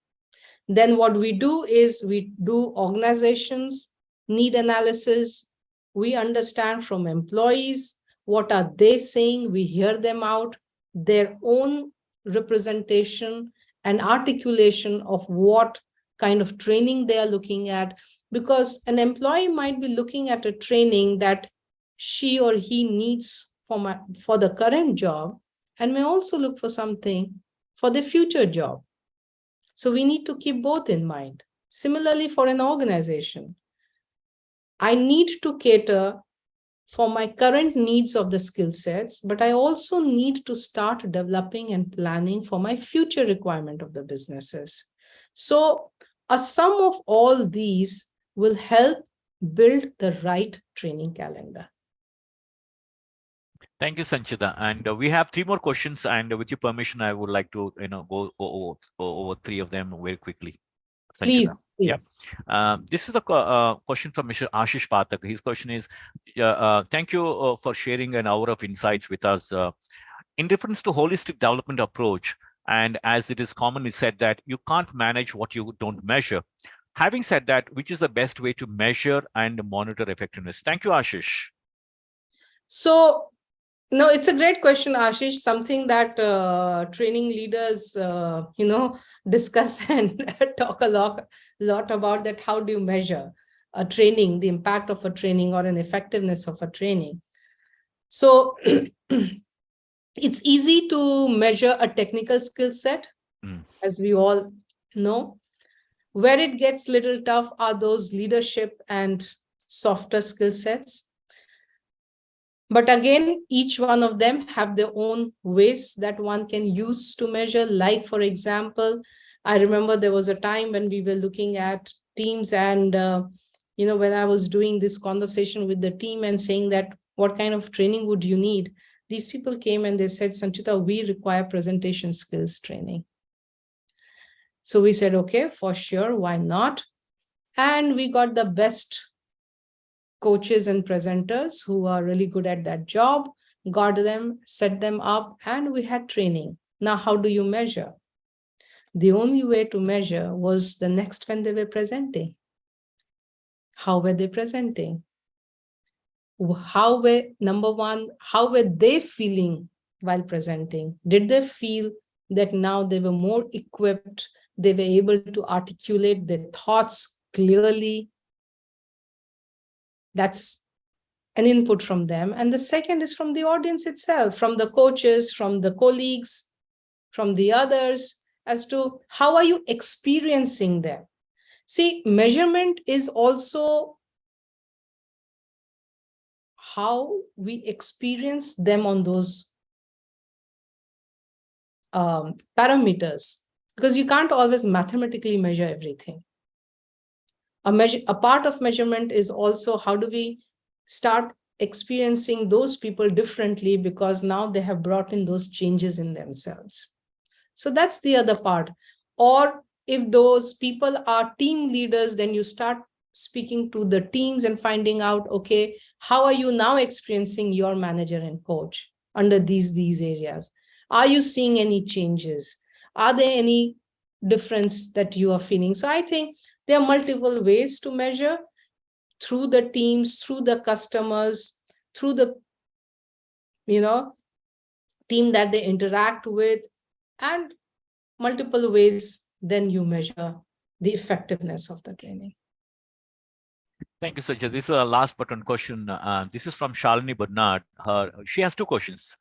Then what we do is we do organizations need analysis. We understand from employees what are they saying. We hear them out, their own representation and articulation of what kind of training they are looking at. Because an employee might be looking at a training that she or he needs for the current job, and may also look for something for the future job. So we need to keep both in mind. Similarly, for an organization, I need to cater for my current needs of the skill sets, but I also need to start developing and planning for my future requirement of the businesses. So a sum of all these will help build the right training calendar. Thank you, Sanchita. And we have three more questions. And with your permission, I would like to, go over three of them very quickly. Sanchita. Please, Yeah. please. This is a question from Mr. Ashish Pathak. His question is, thank you for sharing an hour of insights with us. In reference to holistic development approach, and as it is commonly said that you can't manage what you don't measure. Having said that, which is the best way to measure and monitor effectiveness? Thank you, Ashish. So No, it's a great question, Ashish. Something that training leaders, discuss and talk lot about that. How do you measure a training, the impact of a training or an effectiveness of a training? So it's easy to measure a technical skill set, Mm. as we all know. Where it gets little tough are those leadership and softer skill sets. But again, each one of them have their own ways that one can use to measure. Like, for example, I remember there was a time when we were looking at teams and, when I was doing this conversation with the team and saying that, what kind of training would you need? These people came and they said, Sanchita, we require presentation skills training. So we said, okay, for sure, why not? And we got the best coaches and presenters who are really good at that job, got them, set them up, and we had training. Now, how do you measure? The only way to measure was the next when they were presenting. How were they presenting? How were, number one, how were they feeling while presenting? Did they feel that now they were more equipped? They were able to articulate their thoughts clearly? That's an input from them. And the second is from the audience itself, from the coaches, from the colleagues, from the others, as to how are you experiencing them. See, measurement is also how we experience them on those parameters, because you can't always mathematically measure everything. A part of measurement is also how do we start experiencing those people differently, because now they have brought in those changes in themselves. So that's the other part. Or if those people are team leaders, then you start speaking to the teams and finding out, okay, how are you now experiencing your manager and coach under these areas? Are you seeing any changes? Are there any difference that you are feeling? So I think there are multiple ways to measure, through the teams, through the customers, through the, you know, team that they interact with, and multiple ways then you measure the effectiveness of the training. Thank you, Sajid. This is a last but one question. This is from Shalini Bernard. She has two questions.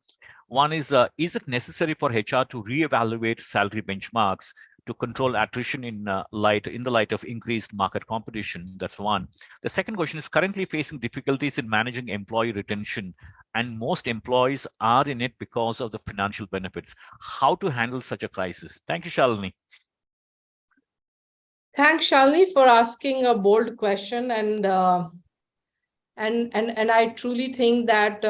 One is it necessary for HR to reevaluate salary benchmarks to control attrition in the light of increased market competition? That's one. The second question is currently facing difficulties in managing employee retention, and most employees are in it because of the financial benefits. How to handle such a crisis? Thank you, Shalini. Thanks, Shalini, for asking a bold question, and I truly think that,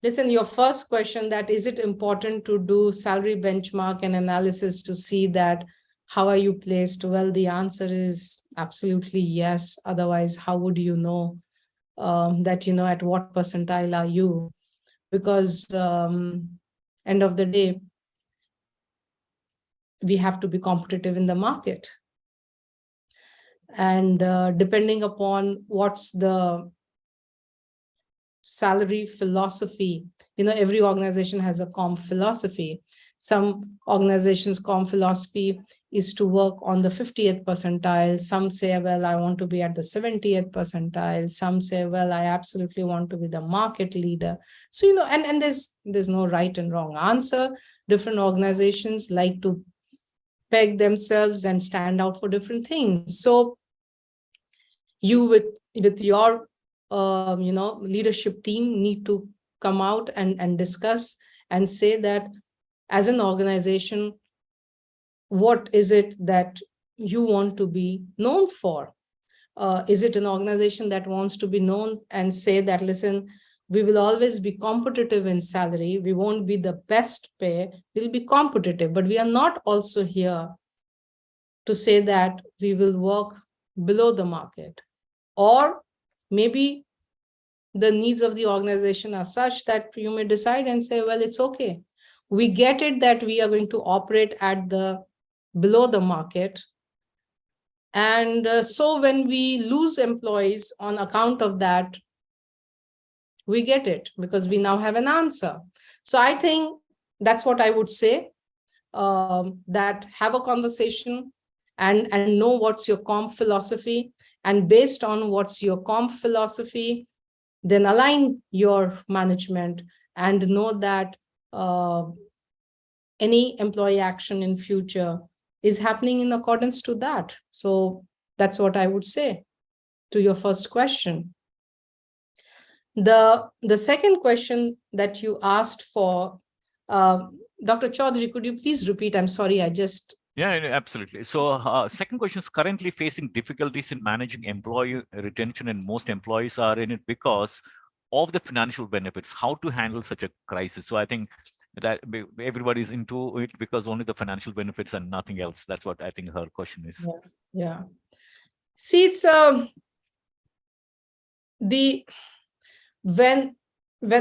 listen, your first question, that is it important to do salary benchmark and analysis to see that how are you placed? Well, the answer is absolutely yes. Otherwise, how would you know that, at what percentile are you? Because end of the day, we have to be competitive in the market. And depending upon what's the salary philosophy, every organization has a comp philosophy. Some organizations' comp philosophy is to work on the 50th percentile. Some say, well, I want to be at the 70th percentile. Some say, well, I absolutely want to be the market leader. So, and there's no right and wrong answer. Different organizations like to peg themselves and stand out for different things. So you with your leadership team need to come out and discuss and say that, as an organization, what is it that you want to be known for? Is it an organization that wants to be known and say that, listen, we will always be competitive in salary, we won't be the best pay, we'll be competitive, but we are not also here to say that we will work below the market? Or maybe the needs of the organization are such that you may decide and say, well, it's okay. We get it that we are going to operate at the below the market. And so when we lose employees on account of that, We get it because we now have an answer. So I think that's what I would say, that have a conversation and know what's your comp philosophy. And based on what's your comp philosophy, then align your management and know that any employee action in future is happening in accordance to that. So that's what I would say to your first question. The second question that you asked for, uh, Dr. Chaudhary, could you please repeat? I'm sorry, I just... Yeah, absolutely. So, second question is currently facing difficulties in managing employee retention, and most employees are in it because of the financial benefits. How to handle such a crisis? So, I think that everybody's into it because only the financial benefits and nothing else. That's what I think her question is. Yeah, yeah. See, it's the when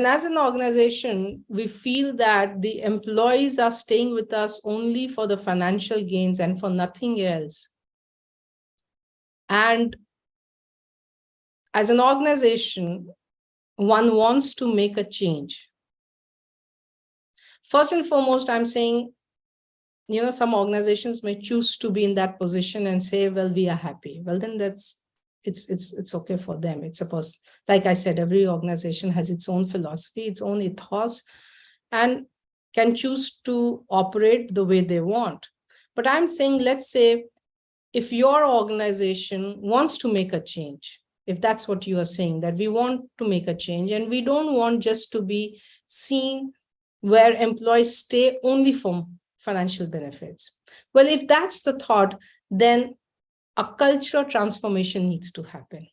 as an organization we feel that the employees are staying with us only for the financial gains and for nothing else, and as an organization one wants to make a change, first and foremost I'm saying, some organizations may choose to be in that position and say, well, we are happy. Well, then it's okay for them. It's supposed, like I said, every organization has its own philosophy, its own ethos, and can choose to operate the way they want. But I'm saying, let's say if your organization wants to make a change, if that's what you are saying, that we want to make a change and we don't want just to be seen where employees stay only for financial benefits. Well, if that's the thought, then a cultural transformation needs to happen.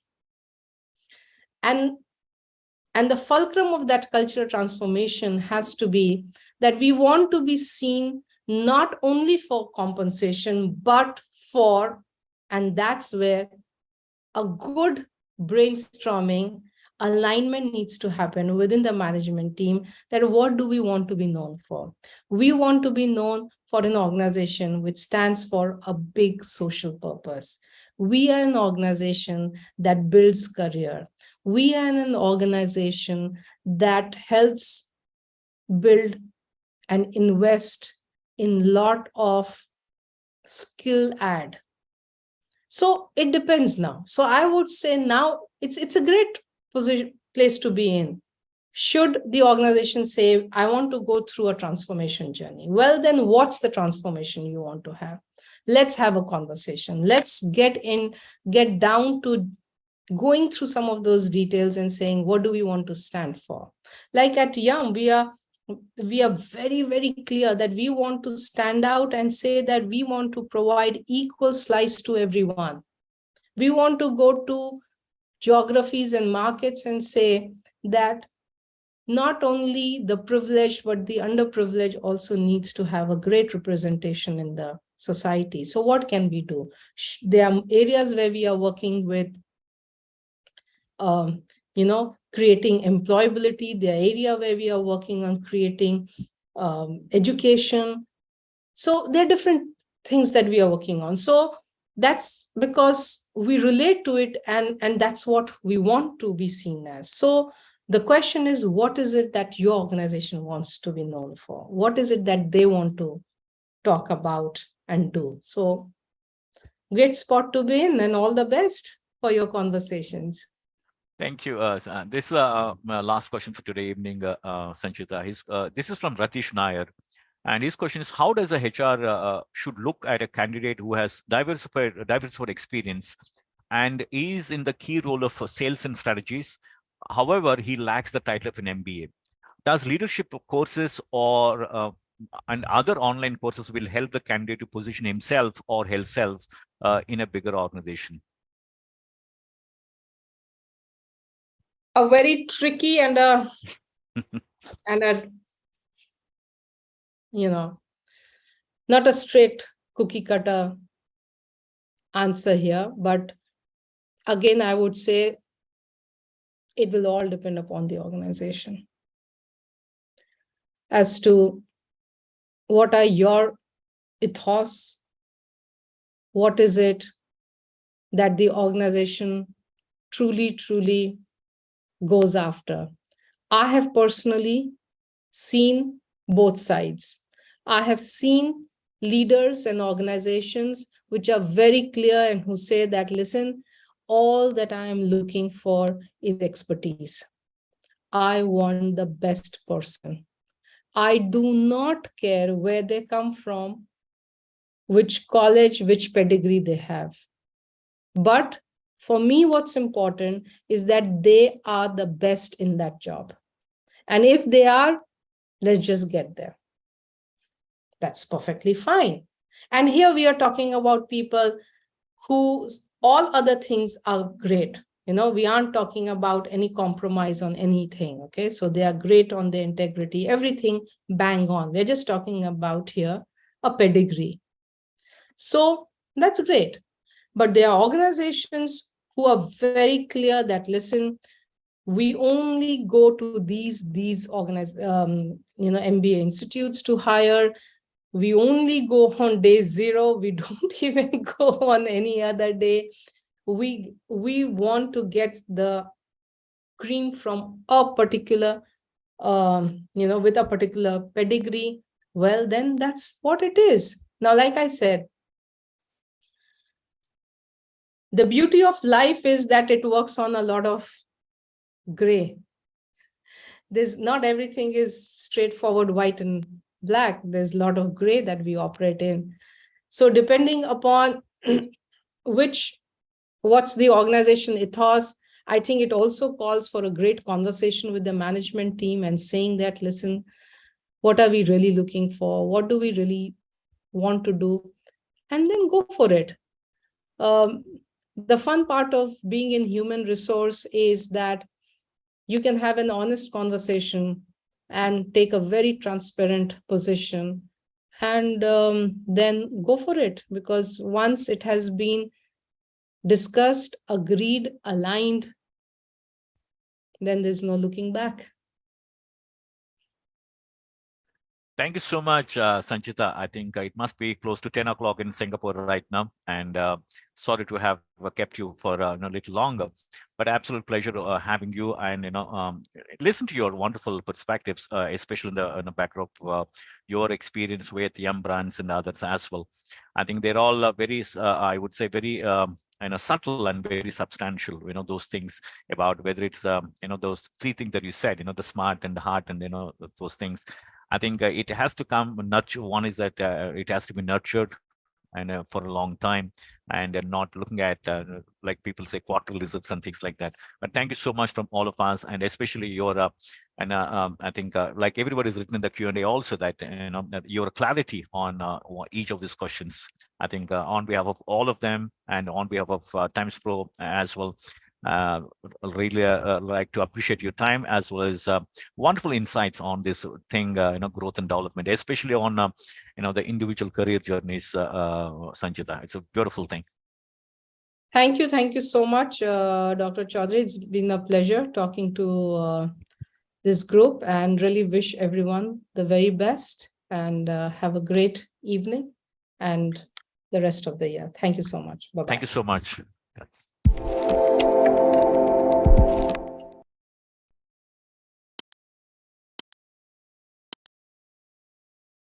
And the fulcrum of that cultural transformation has to be that we want to be seen not only for compensation, but for, and that's where a good brainstorming alignment needs to happen within the management team, that what do we want to be known for? We want to be known for an organization which stands for a big social purpose. We are an organization that builds career. We are an organization that helps build and invest in lot of skill add. So it depends now. So I would say now it's a great place to be in. Should the organization say, I want to go through a transformation journey? Well, then what's the transformation you want to have? Let's have a conversation. Let's get down to going through some of those details and saying, what do we want to stand for? Like at Yum, we are very, very clear that we want to stand out and say that we want to provide equal slice to everyone. We want to go to geographies and markets and say that not only the privileged, but the underprivileged also needs to have a great representation in the society. So what can we do? There are areas where we are working with creating employability, the area where we are working on creating education. So there are different things that we are working on. So that's because we relate to it, and that's what we want to be seen as. So the question is, what is it that your organization wants to be known for? What is it that they want to talk about and do? So great spot to be in, and all the best for your conversations. Thank you. This is my last question for today evening, Sanchita. This is from Ratish Nair. And his question is, how does a HR should look at a candidate who has diversified experience and is in the key role of sales and strategies? However, he lacks the title of an MBA. Does leadership courses or and other online courses will help the candidate to position himself or herself in a bigger organization? A very tricky and a not a straight cookie cutter answer here, but again, I would say it will all depend upon the organization as to what are your ethos, what is it that the organization truly goes after. I have personally seen both sides. I have seen leaders and organizations which are very clear and who say that, listen, all that I am looking for is expertise. I want the best person. I do not care where they come from, which college, which pedigree they have. But for me, what's important is that they are the best in that job. And if they are, let's just get there. That's perfectly fine. And here we are talking about people whose all other things are great. We aren't talking about any compromise on anything. Okay. So they are great on their integrity, everything bang on. We're just talking about here a pedigree. So that's great. But there are organizations who are very clear that, listen, we only go to these MBA institutes to hire. We only go on day 0. We don't even go on any other day. We want to get the cream from a particular with a particular pedigree. Well, then that's what it is. Now, like I said, the beauty of life is that it works on a lot of gray. There's not everything is straightforward white and black. There's a lot of gray that we operate in. So depending upon what's the organization ethos, I think it also calls for a great conversation with the management team and saying that, listen, what are we really looking for? What do we really want to do? And then go for it. Um, the fun part of being in human resource is that you can have an honest conversation and take a very transparent position, and then go for it, because once it has been discussed, agreed, aligned, then there's no looking back. Thank you so much, Sanchita. I think it must be close to 10 o'clock in Singapore right now. And sorry to have kept you for a little longer, but absolute pleasure having you and, listen to your wonderful perspectives, especially in the backdrop of your experience with young brands and others as well. I think they're all I would say, very subtle and very substantial, those things about whether it's, those three things that you said, the smart and the heart and, those things. I think it has to come nurture. One is that it has to be nurtured and for a long time, and not looking at like people say quarterly results and things like that. But thank you so much from all of us, and especially your I think like everybody's written in the Q&A also that that your clarity on each of these questions. I think on behalf of all of them and on behalf of Times Pro as well. Uh, really like to appreciate your time as well as wonderful insights on this thing, growth and development, especially on, the individual career journeys, Sanchita. It's a beautiful thing. Thank you so much, Dr. Chaudhary. It's been a pleasure talking to this group, and really wish everyone the very best, and have a great evening and the rest of the year. Thank you so much. Thank Bye-bye. you so much. Yes.